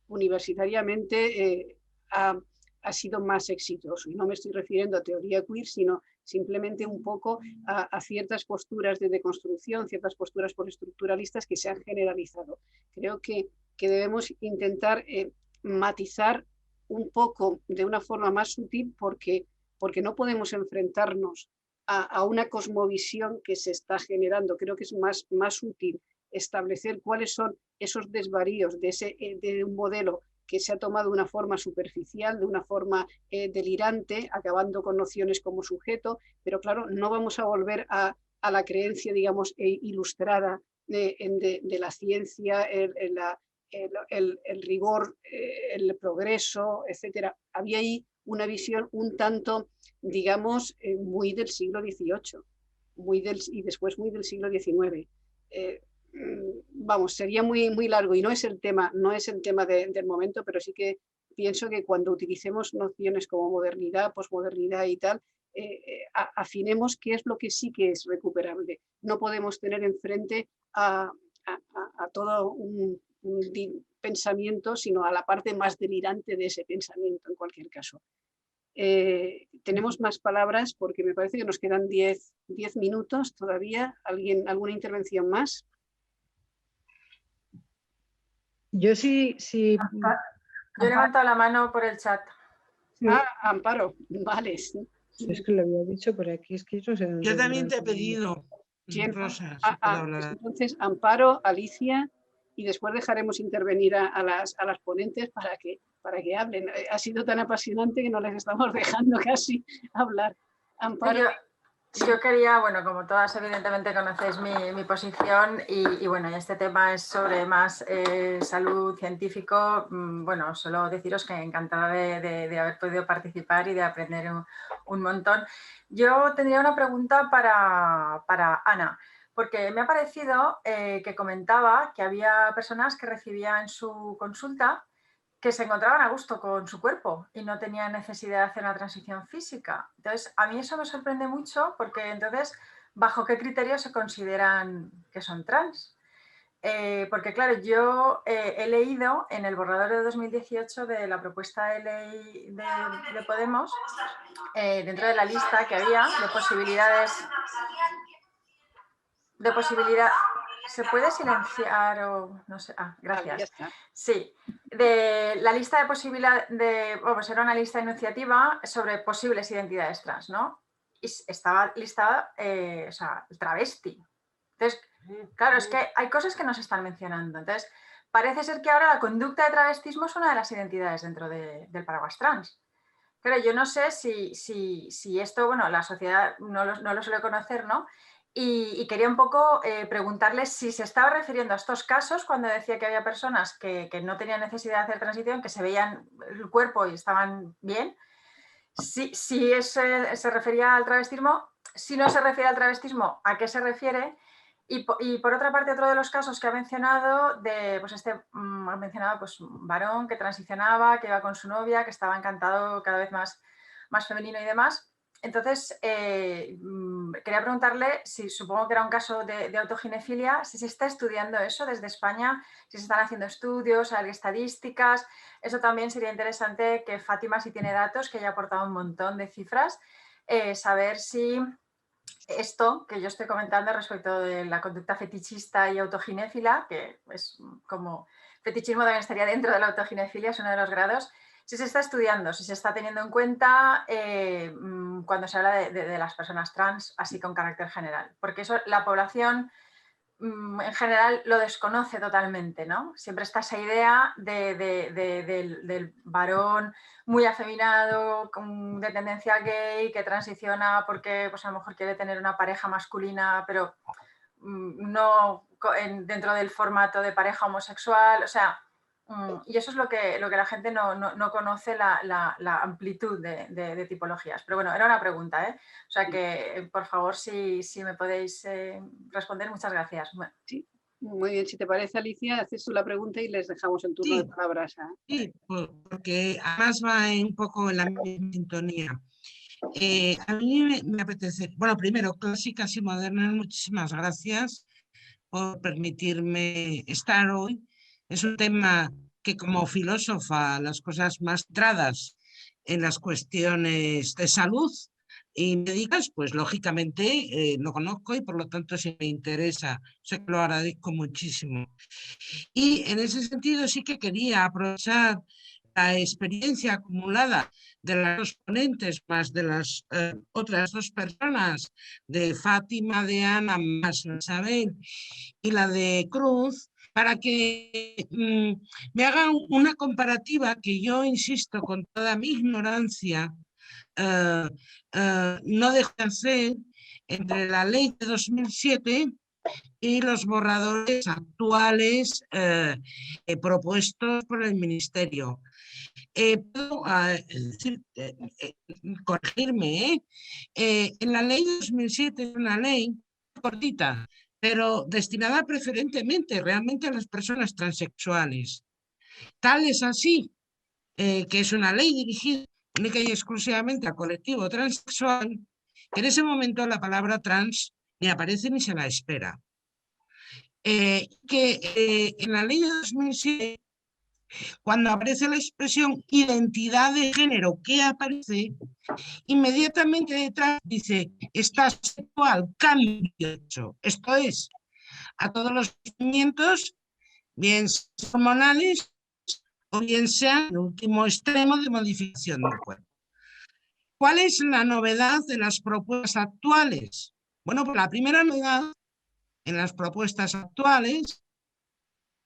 universitariamente ha sido más exitoso. Y no me estoy refiriendo a teoría queer, sino simplemente un poco a ciertas posturas de deconstrucción, ciertas posturas postestructuralistas que se han generalizado. Creo que debemos intentar matizar un poco de una forma más sutil porque no podemos enfrentarnos a una cosmovisión que se está generando. Creo que es más útil establecer cuáles son esos desvaríos de un modelo que se ha tomado de una forma superficial, de una forma delirante, acabando con nociones como sujeto, pero claro, no vamos a volver a la creencia, digamos, ilustrada de la ciencia, el rigor, el progreso, etcétera. Había ahí una visión un tanto, digamos, muy del siglo XVIII y después muy del siglo XIX. vamos, sería muy, muy largo y no es el tema del momento, pero sí que pienso que cuando utilicemos nociones como modernidad, posmodernidad y tal, afinemos qué es lo que sí que es recuperable. No podemos tener enfrente a todo un pensamiento, sino a la parte más delirante de ese pensamiento en cualquier caso. Tenemos más palabras porque me parece que nos quedan 10 minutos todavía. ¿Alguna intervención más? Yo sí. Yo he levantado la mano por el chat. Amparo, vale. Es que lo había dicho por aquí, es que no sé dónde. Yo también te he pedido. ¿Quién? Rosa, entonces, Amparo, Alicia, y después dejaremos intervenir a las ponentes para que hablen. Ha sido tan apasionante que no les estamos dejando casi hablar. Amparo. Yo quería, bueno, como todas evidentemente conocéis mi posición y bueno, este tema es sobre más salud científico. Bueno, solo deciros que encantada de haber podido participar y de aprender un montón. Yo tendría una pregunta para Ana, porque me ha parecido que comentaba que había personas que recibían su consulta que se encontraban a gusto con su cuerpo y no tenían necesidad de hacer una transición física. Entonces, a mí eso me sorprende mucho porque entonces, ¿bajo qué criterios se consideran que son trans? Porque claro, yo he leído en el borrador de 2018 de la propuesta de ley de Podemos, dentro de la lista que había de posibilidades... ¿Se puede silenciar o no sé? Gracias. Sí, de la lista de posibilidades, vamos, era una lista iniciativa sobre posibles identidades trans, ¿no? Y estaba listada, o sea, el travesti. Entonces, claro, es que hay cosas que no se están mencionando. Entonces, parece ser que ahora la conducta de travestismo es una de las identidades dentro del paraguas trans. Pero yo no sé si esto, bueno, la sociedad no lo suele conocer, ¿no? Y quería un poco preguntarles si se estaba refiriendo a estos casos cuando decía que había personas que no tenían necesidad de hacer transición, que se veían el cuerpo y estaban bien. Si se refería al travestismo, si no se refiere al travestismo, ¿a qué se refiere? Y por otra parte, otro de los casos que ha mencionado, ha mencionado pues, un varón que transicionaba, que iba con su novia, que estaba encantado cada vez más femenino y demás. Entonces, quería preguntarle si supongo que era un caso de autoginefilia, si se está estudiando eso desde España, si se están haciendo estudios, hay estadísticas. Eso también sería interesante que Fátima, si tiene datos, que haya aportado un montón de cifras, saber si esto que yo estoy comentando respecto de la conducta fetichista y autoginéfila, que es como fetichismo también estaría dentro de la autoginefilia, es uno de los grados, si se está estudiando, si se está teniendo en cuenta cuando se habla de las personas trans, así con carácter general. Porque eso la población en general lo desconoce totalmente, ¿no? Siempre está esa idea del varón muy afeminado, de tendencia gay, que transiciona porque pues, a lo mejor quiere tener una pareja masculina, pero no dentro del formato de pareja homosexual, o sea... Y eso es lo que la gente no conoce, la amplitud de tipologías. Pero bueno, era una pregunta, ¿eh? O sea que, por favor, si me podéis responder, muchas gracias. Bueno. Sí, muy bien. Si te parece, Alicia, haces tú la pregunta y les dejamos el turno de palabras. Sí, porque además va un poco en la misma sintonía. A mí me apetece, bueno, primero, clásicas y modernas, muchísimas gracias por permitirme estar hoy. Es un tema que como filósofa, las cosas más tradas en las cuestiones de salud y médicas, pues lógicamente lo conozco y por lo tanto sí me interesa, o sea que lo agradezco muchísimo. Y en ese sentido sí que quería aprovechar la experiencia acumulada de las dos ponentes más de las otras dos personas, de Fátima, de Ana, más Isabel y la de Cruz, para que me hagan una comparativa que yo insisto con toda mi ignorancia no dejo de hacer entre la ley de 2007 y los borradores actuales propuestos por el Ministerio. Puedo corregirme, en la ley de 2007 es una ley cortita, pero destinada preferentemente realmente a las personas transexuales. Tal es así que es una ley dirigida única y exclusivamente al colectivo transexual, que en ese momento la palabra trans ni aparece ni se la espera. En la ley de 2007, cuando aparece la expresión identidad de género que aparece, inmediatamente detrás dice está sexual, cambio hecho. Esto es, a todos los movimientos, bien hormonales o bien sean el último extremo de modificación del cuerpo. ¿Cuál es la novedad de las propuestas actuales? Bueno, pues la primera novedad en las propuestas actuales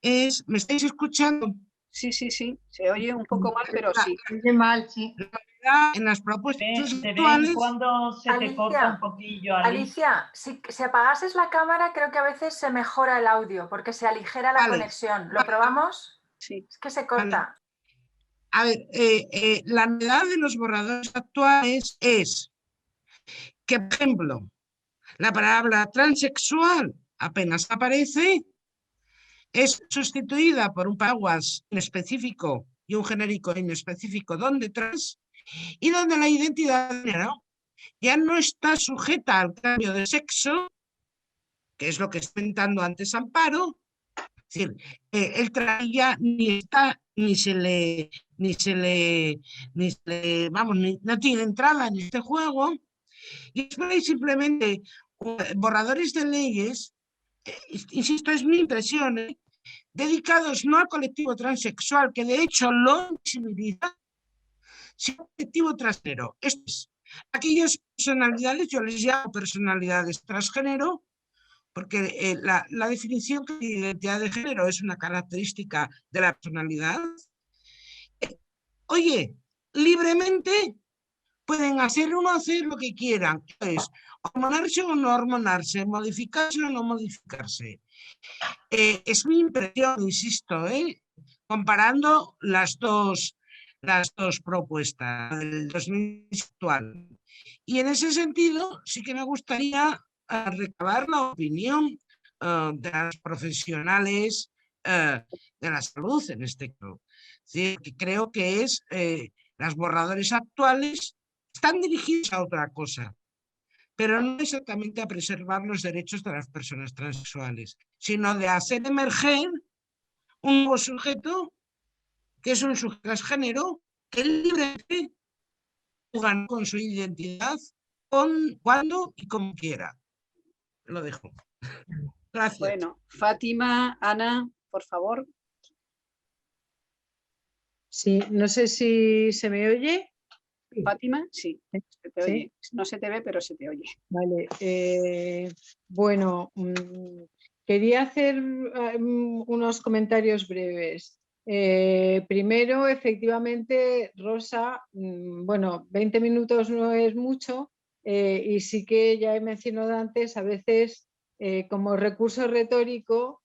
es, ¿me estáis escuchando? Sí, sí, sí, se oye un poco mal, pero sí. Se oye mal, sí. En las propuestas De vez actuales... en cuando se te corta un poquillo, Alicia, si apagases la cámara, creo que a veces se mejora el audio, porque se aligera la conexión. ¿Lo probamos? Sí. Es que se corta. A ver, la novedad de los borradores actuales es que, por ejemplo, la palabra transexual apenas aparece, es sustituida por un paraguas inespecífico y un genérico inespecífico donde trans, y donde la identidad de género ya no está sujeta al cambio de sexo, que es lo que está comentando antes Amparo. Es decir, el trans ya ni está, vamos, no tiene entrada en este juego, y después hay simplemente borradores de leyes, insisto, es mi impresión, dedicados no al colectivo transexual, que de hecho lo invisibiliza, sino al colectivo transgénero. Esto es, aquellas personalidades, yo les llamo personalidades transgénero, porque la definición de identidad de género es una característica de la personalidad. Oye, libremente pueden hacer o no hacer lo que quieran, es hormonarse o no hormonarse, modificarse o no modificarse. Es mi impresión, insisto, comparando las dos propuestas del 2000 actual. Y en ese sentido sí que me gustaría recabar la opinión de las profesionales de la salud en este caso. Sí, que creo que las borradores actuales están dirigidos a otra cosa, pero no exactamente a preservar los derechos de las personas transexuales, sino de hacer emerger un nuevo sujeto, que es un sujeto transgénero, que libremente juega con su identidad, cuando y como quiera. Lo dejo. Gracias. Bueno, Fátima, Ana, por favor. Sí, no sé si se me oye. Fátima, sí, se te oye. ¿Sí? No se te ve, pero se te oye. Vale. Bueno, quería hacer unos comentarios breves. Primero, efectivamente, Rosa, bueno, 20 minutos no es mucho y sí que ya he mencionado antes, a veces como recurso retórico,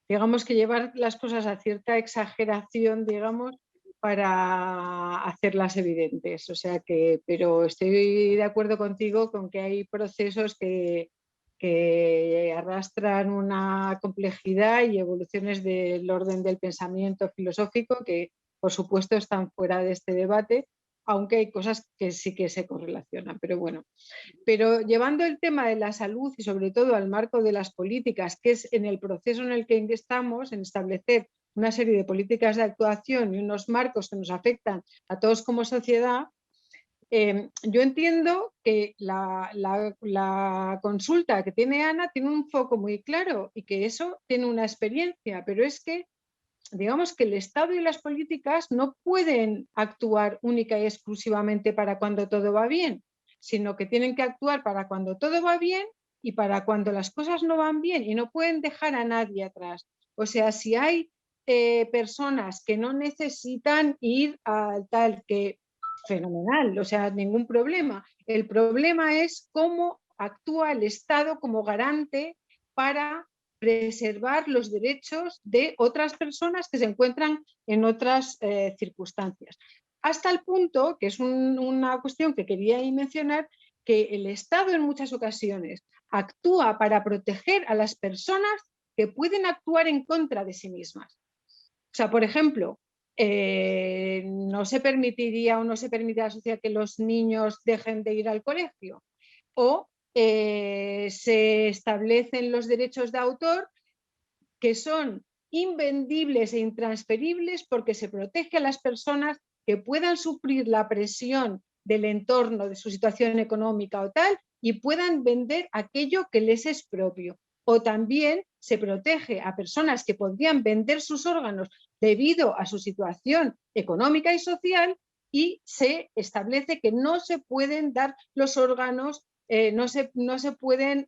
digamos que llevar las cosas a cierta exageración, digamos, para hacerlas evidentes. O sea que, pero estoy de acuerdo contigo con que hay procesos que arrastran una complejidad y evoluciones del orden del pensamiento filosófico que, por supuesto, están fuera de este debate, aunque hay cosas que sí que se correlacionan. Pero bueno, pero llevando el tema de la salud y sobre todo al marco de las políticas, que es en el proceso en el que estamos, en establecer una serie de políticas de actuación y unos marcos que nos afectan a todos como sociedad, yo entiendo que la consulta que tiene Ana tiene un foco muy claro y que eso tiene una experiencia, pero es que digamos que el Estado y las políticas no pueden actuar única y exclusivamente para cuando todo va bien, sino que tienen que actuar para cuando todo va bien y para cuando las cosas no van bien y no pueden dejar a nadie atrás. O sea, si hay personas que no necesitan ir al tal, que fenomenal, o sea, ningún problema. El problema es cómo actúa el Estado como garante para preservar los derechos de otras personas que se encuentran en otras circunstancias. Hasta el punto, que es una cuestión que quería mencionar, que el Estado en muchas ocasiones actúa para proteger a las personas que pueden actuar en contra de sí mismas. O sea, por ejemplo, no se permitiría o no se permitiría a la sociedad que los niños dejen de ir al colegio, o se establecen los derechos de autor que son invendibles e intransferibles porque se protege a las personas que puedan sufrir la presión del entorno, de su situación económica o tal, y puedan vender aquello que les es propio. O también se protege a personas que podrían vender sus órganos debido a su situación económica y social, y se establece que no se pueden dar los órganos, no se pueden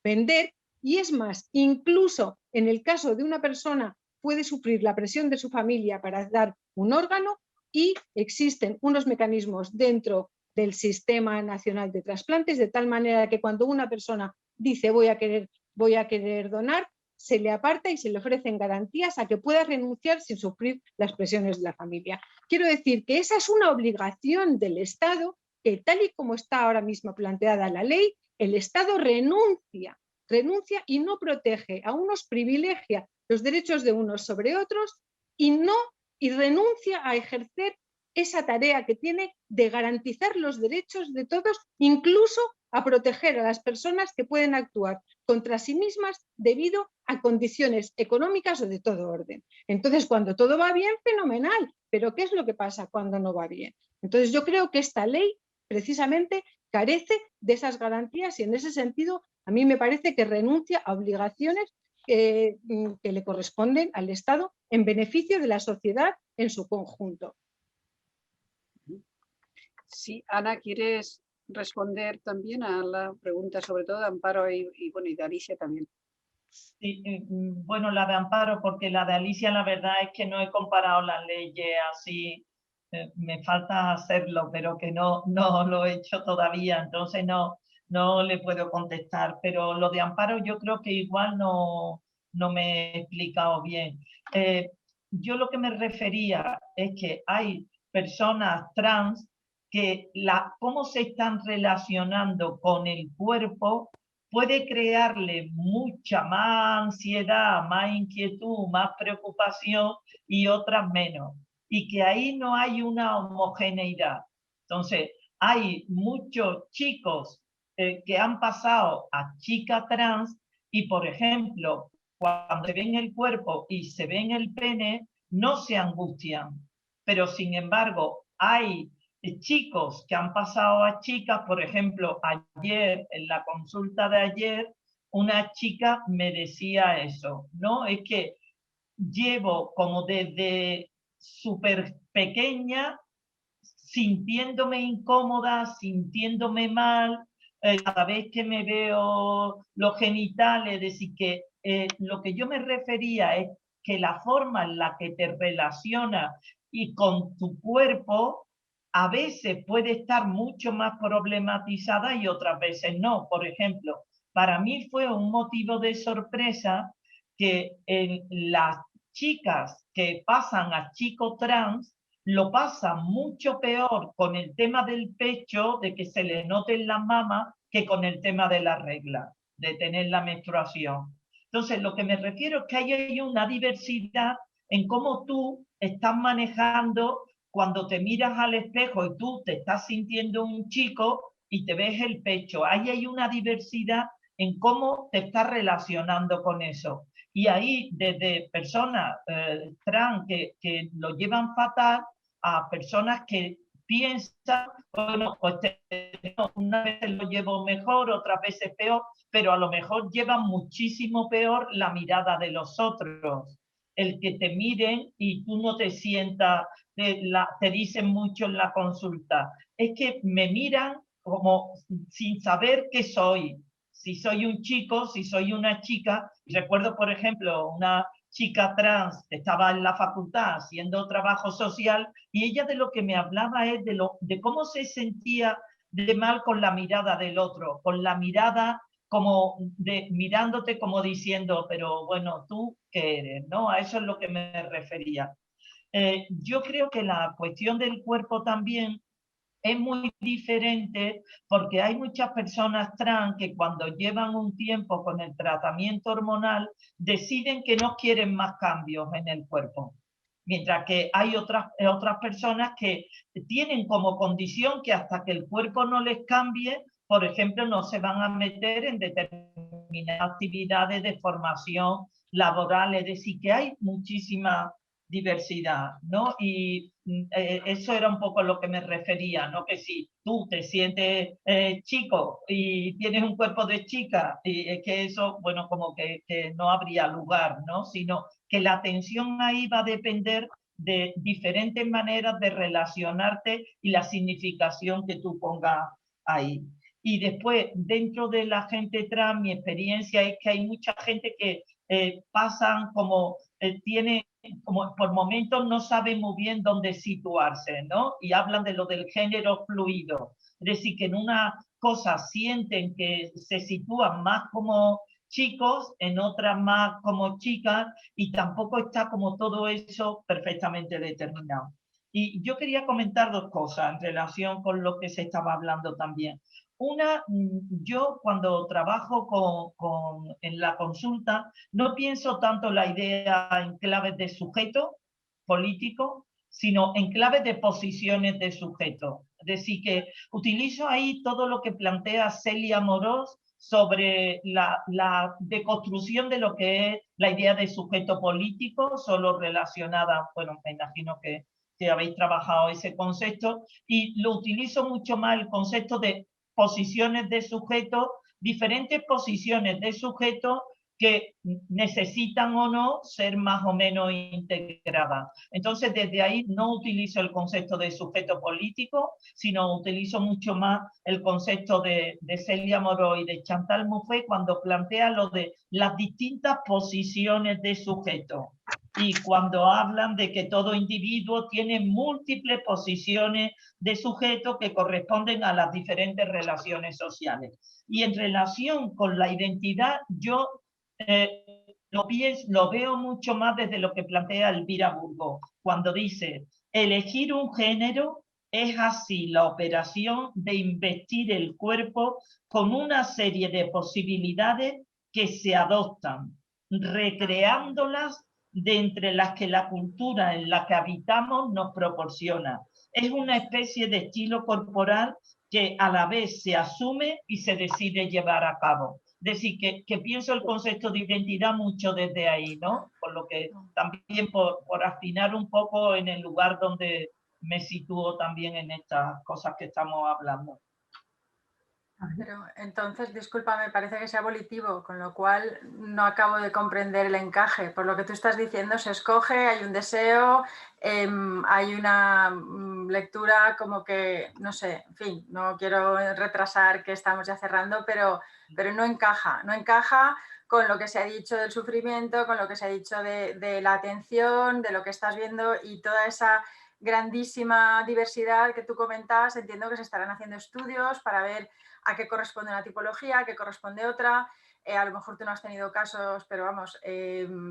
vender. Y es más, incluso en el caso de una persona puede sufrir la presión de su familia para dar un órgano, y existen unos mecanismos dentro del Sistema Nacional de Trasplantes de tal manera que cuando una persona dice voy a querer donar, se le aparta y se le ofrecen garantías a que pueda renunciar sin sufrir las presiones de la familia. Quiero decir que esa es una obligación del Estado que, tal y como está ahora mismo planteada la ley, el Estado renuncia y no protege a unos, privilegia los derechos de unos sobre otros y renuncia a ejercer esa tarea que tiene de garantizar los derechos de todos, incluso a proteger a las personas que pueden actuar contra sí mismas debido a condiciones económicas o de todo orden. Entonces, cuando todo va bien, fenomenal, pero ¿qué es lo que pasa cuando no va bien? Entonces, yo creo que esta ley precisamente carece de esas garantías y en ese sentido a mí me parece que renuncia a obligaciones que le corresponden al Estado en beneficio de la sociedad en su conjunto. Sí, Ana, ¿quieres responder también a la pregunta, sobre todo de Amparo y de Alicia también? Sí, bueno, la de Amparo, porque la de Alicia la verdad es que no he comparado las leyes así, me falta hacerlo, pero que no lo he hecho todavía, entonces no le puedo contestar, pero lo de Amparo yo creo que igual no me he explicado bien. Yo lo que me refería es que hay personas trans que cómo se están relacionando con el cuerpo puede crearle mucha más ansiedad, más inquietud, más preocupación y otras menos. Y que ahí no hay una homogeneidad. Entonces, hay muchos chicos que han pasado a chica trans y, por ejemplo, cuando se ven el cuerpo y se ven el pene, no se angustian. Pero, sin embargo, hay chicos que han pasado a chicas, por ejemplo, ayer, en la consulta de ayer, una chica me decía eso, ¿no? Es que llevo como desde súper pequeña sintiéndome incómoda, sintiéndome mal, cada vez que me veo los genitales, es decir, que lo que yo me refería es que la forma en la que te relacionas y con tu cuerpo a veces puede estar mucho más problematizada y otras veces no. Por ejemplo, para mí fue un motivo de sorpresa que las chicas que pasan a chico trans lo pasan mucho peor con el tema del pecho, de que se le noten las mamas, que con el tema de la regla, de tener la menstruación. Entonces, lo que me refiero es que hay una diversidad en cómo tú estás manejando cuando te miras al espejo y tú te estás sintiendo un chico y te ves el pecho. Ahí hay una diversidad en cómo te estás relacionando con eso. Y ahí, desde personas trans que lo llevan fatal, a personas que piensan, bueno, pues una vez lo llevo mejor, otras veces peor, pero a lo mejor llevan muchísimo peor la mirada de los otros. El que te miren y tú no te sientas, te dicen mucho en la consulta, es que me miran como sin saber qué soy. Si soy un chico, si soy una chica. Recuerdo, por ejemplo, una chica trans que estaba en la facultad haciendo trabajo social y ella de lo que me hablaba es de cómo se sentía de mal con la mirada del otro, con la mirada como mirándote como diciendo, pero bueno, ¿tú qué eres? ¿No? A eso es lo que me refería. Yo creo que la cuestión del cuerpo también es muy diferente porque hay muchas personas trans que cuando llevan un tiempo con el tratamiento hormonal deciden que no quieren más cambios en el cuerpo. Mientras que hay otras personas que tienen como condición que hasta que el cuerpo no les cambie, por ejemplo, no se van a meter en determinadas actividades de formación laboral, es decir, que hay muchísima diversidad, ¿no? Y eso era un poco lo que me refería, ¿no? Que si tú te sientes chico y tienes un cuerpo de chica, y es que eso, bueno, como que no habría lugar, ¿no? Sino que la atención ahí va a depender de diferentes maneras de relacionarte y la significación que tú pongas ahí. Y después, dentro de la gente trans, mi experiencia es que hay mucha gente que pasan como, tiene, como por momentos no saben muy bien dónde situarse, ¿no? Y hablan de lo del género fluido. Es decir, que en una cosa sienten que se sitúan más como chicos, en otras más como chicas, y tampoco está como todo eso perfectamente determinado. Y yo quería comentar dos cosas en relación con lo que se estaba hablando también. Una, yo cuando trabajo en la consulta no pienso tanto la idea en claves de sujeto político, sino en claves de posiciones de sujeto. Es decir, que utilizo ahí todo lo que plantea Celia Amorós sobre la deconstrucción de lo que es la idea de sujeto político, solo relacionada, bueno, me imagino que habéis trabajado ese concepto, y lo utilizo mucho más el concepto de posiciones de sujeto, diferentes posiciones de sujeto que necesitan o no ser más o menos integradas. Entonces, desde ahí no utilizo el concepto de sujeto político, sino utilizo mucho más el concepto de Celia Amorós y de Chantal Mouffe cuando plantea lo de las distintas posiciones de sujeto. Y cuando hablan de que todo individuo tiene múltiples posiciones de sujeto que corresponden a las diferentes relaciones sociales. Y en relación con la identidad, yo lo veo mucho más desde lo que plantea Elvira Burgos, cuando dice, elegir un género es así la operación de investir el cuerpo con una serie de posibilidades que se adoptan, recreándolas de entre las que la cultura en la que habitamos nos proporciona. Es una especie de estilo corporal que a la vez se asume y se decide llevar a cabo. Es decir, que pienso el concepto de identidad mucho desde ahí, ¿no? Por lo que también por afinar un poco en el lugar donde me sitúo también en estas cosas que estamos hablando. Pero entonces, disculpa, me parece que sea volitivo, con lo cual no acabo de comprender el encaje. Por lo que tú estás diciendo, se escoge, hay un deseo, hay una lectura como que, no sé, en fin, no quiero retrasar que estamos ya cerrando, pero no encaja con lo que se ha dicho del sufrimiento, con lo que se ha dicho de la atención, de lo que estás viendo y toda esa grandísima diversidad que tú comentabas. Entiendo que se estarán haciendo estudios para ver a qué corresponde una tipología, a qué corresponde otra. A lo mejor tú no has tenido casos, pero vamos,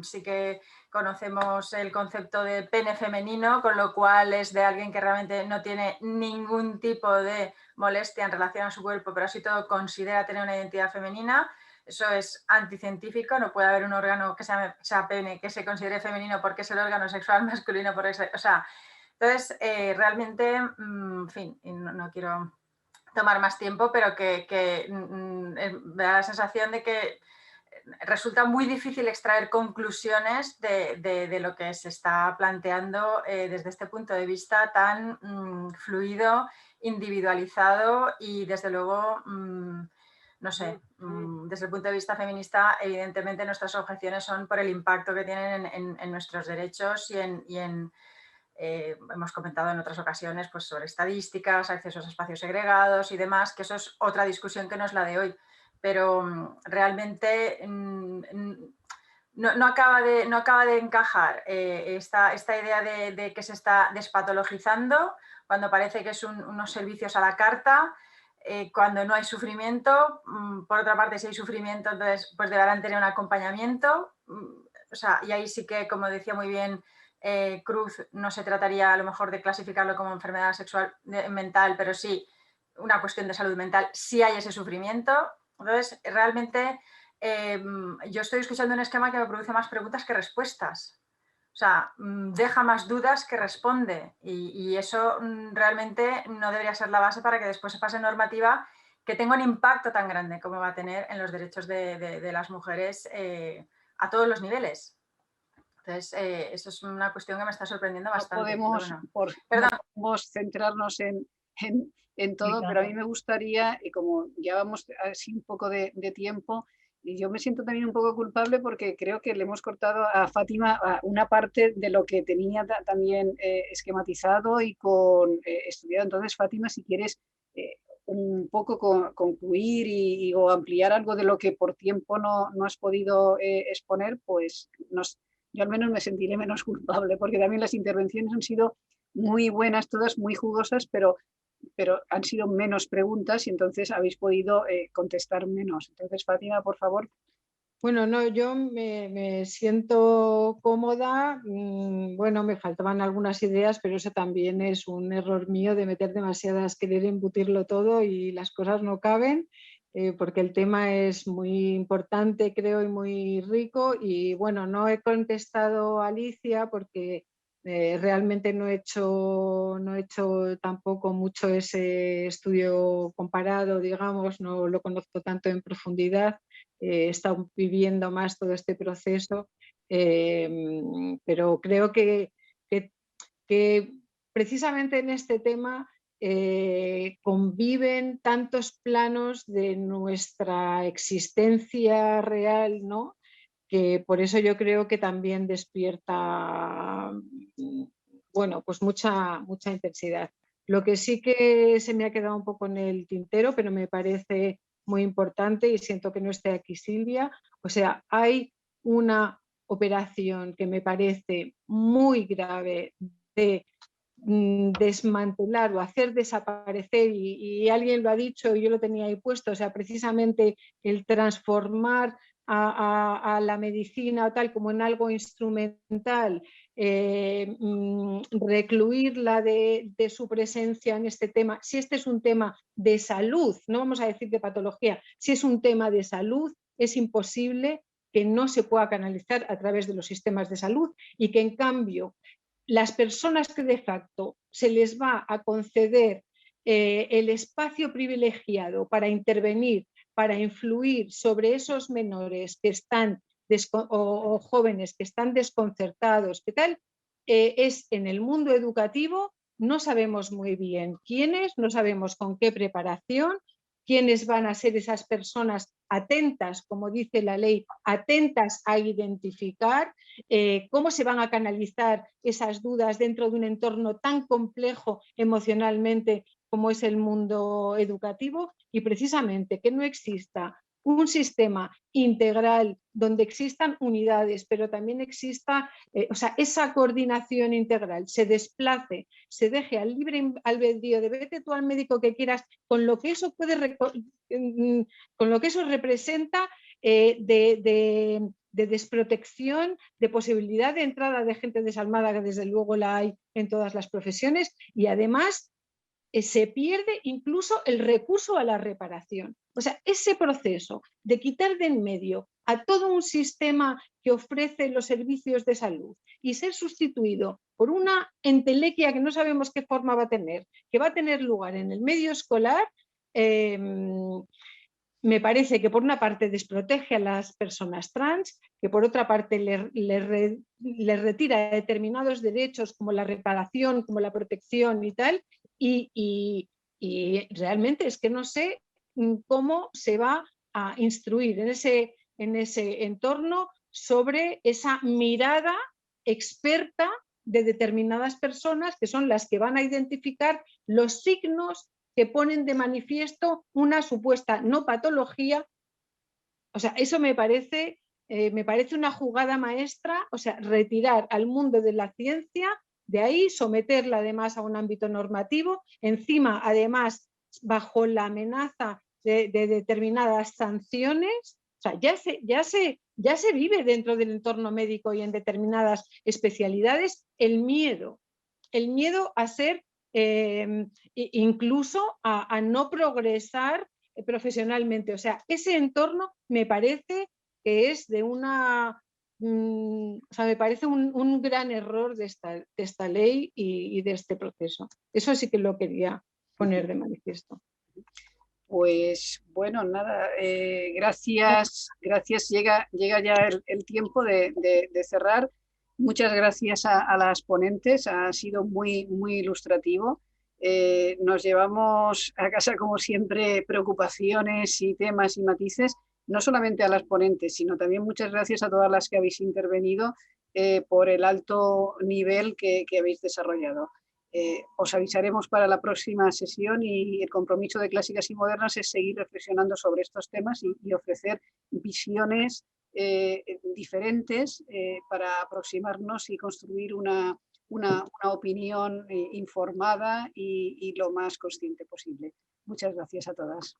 sí que conocemos el concepto de pene femenino, con lo cual es de alguien que realmente no tiene ningún tipo de molestia en relación a su cuerpo, pero así todo considera tener una identidad femenina. Eso es anticientífico, no puede haber un órgano que sea pene que se considere femenino porque es el órgano sexual masculino, o sea, entonces realmente, en fin, no quiero tomar más tiempo, pero que me da la sensación de que resulta muy difícil extraer conclusiones de lo que se está planteando desde este punto de vista tan fluido, individualizado y desde luego, no sé, desde el punto de vista feminista, evidentemente nuestras objeciones son por el impacto que tienen en nuestros derechos y en hemos comentado en otras ocasiones pues, sobre estadísticas, accesos a espacios segregados y demás, que eso es otra discusión que no es la de hoy, pero realmente no acaba de encajar esta idea de que se está despatologizando cuando parece que es unos servicios a la carta, cuando no hay sufrimiento. Por otra parte, si hay sufrimiento, entonces pues deberán tener un acompañamiento. O sea, y ahí sí que, como decía muy bien Cruz no se trataría a lo mejor de clasificarlo como enfermedad sexual mental, pero sí una cuestión de salud mental, sí hay ese sufrimiento. Entonces, realmente yo estoy escuchando un esquema que me produce más preguntas que respuestas. O sea, deja más dudas que responde y eso realmente no debería ser la base para que después se pase normativa que tenga un impacto tan grande como va a tener en los derechos de las mujeres a todos los niveles. Entonces, eso es una cuestión que me está sorprendiendo bastante. No podemos centrarnos en todo, pero a mí me gustaría, y como llevamos así un poco de tiempo, y yo me siento también un poco culpable porque creo que le hemos cortado a Fátima una parte de lo que tenía también esquematizado y estudiado. Entonces, Fátima, si quieres un poco concluir o ampliar algo de lo que por tiempo no has podido exponer, pues yo al menos me sentiré menos culpable, porque también las intervenciones han sido muy buenas, todas muy jugosas, pero han sido menos preguntas y entonces habéis podido contestar menos. Entonces, Fátima, por favor. Bueno, no, yo me siento cómoda. Bueno, me faltaban algunas ideas, pero eso también es un error mío de meter demasiadas, querer embutirlo todo y las cosas no caben. Porque el tema es muy importante, creo, y muy rico. Y bueno, no he contestado a Alicia porque realmente no he hecho tampoco mucho ese estudio comparado, digamos, no lo conozco tanto en profundidad. He estado viviendo más todo este proceso, pero creo que precisamente en este tema conviven tantos planos de nuestra existencia real, ¿no? Que por eso yo creo que también despierta, bueno, pues mucha intensidad. Lo que sí que se me ha quedado un poco en el tintero, pero me parece muy importante y siento que no esté aquí Silvia, o sea, hay una operación que me parece muy grave de desmantelar o hacer desaparecer, y alguien lo ha dicho y yo lo tenía ahí puesto, o sea, precisamente el transformar a la medicina o tal como en algo instrumental, recluirla de su presencia en este tema. Si este es un tema de salud, no vamos a decir de patología, si es un tema de salud, es imposible que no se pueda canalizar a través de los sistemas de salud y que en cambio las personas que de facto se les va a conceder el espacio privilegiado para intervenir, para influir sobre esos menores que están o jóvenes que están desconcertados, ¿qué tal? Es en el mundo educativo, no sabemos muy bien quiénes, no sabemos con qué preparación, quiénes van a ser esas personas atentas, como dice la ley, atentas a identificar, cómo se van a canalizar esas dudas dentro de un entorno tan complejo emocionalmente como es el mundo educativo, y precisamente que no exista un sistema integral donde existan unidades, pero también exista o sea, esa coordinación integral, se desplace, se deje al libre albedrío de vete tú al médico que quieras, con lo que eso con lo que eso representa de desprotección, de posibilidad de entrada de gente desalmada, que desde luego la hay en todas las profesiones, y además se pierde incluso el recurso a la reparación. O sea, ese proceso de quitar de en medio a todo un sistema que ofrece los servicios de salud y ser sustituido por una entelequia que no sabemos qué forma va a tener, que va a tener lugar en el medio escolar, me parece que por una parte desprotege a las personas trans, que por otra parte le retira determinados derechos como la reparación, como la protección y tal, y realmente es que no sé cómo se va a instruir en ese entorno sobre esa mirada experta de determinadas personas que son las que van a identificar los signos que ponen de manifiesto una supuesta no patología. O sea, eso me parece una jugada maestra, o sea, retirar al mundo de la ciencia de ahí, someterla además a un ámbito normativo, encima además bajo la amenaza de determinadas sanciones, O sea, ya se vive dentro del entorno médico y en determinadas especialidades el miedo a ser, incluso a no progresar profesionalmente. O sea, ese entorno me parece que es de una... o sea, me parece un gran error de esta ley y de este proceso. Eso sí que lo quería poner de manifiesto. Pues bueno, nada, gracias. Llega ya el tiempo de cerrar. Muchas gracias a las ponentes, ha sido muy ilustrativo. Nos llevamos a casa, como siempre, preocupaciones y temas y matices, no solamente a las ponentes, sino también muchas gracias a todas las que habéis intervenido por el alto nivel que habéis desarrollado. Os avisaremos para la próxima sesión y el compromiso de Clásicas y Modernas es seguir reflexionando sobre estos temas y ofrecer visiones diferentes para aproximarnos y construir una opinión informada y lo más consciente posible. Muchas gracias a todas.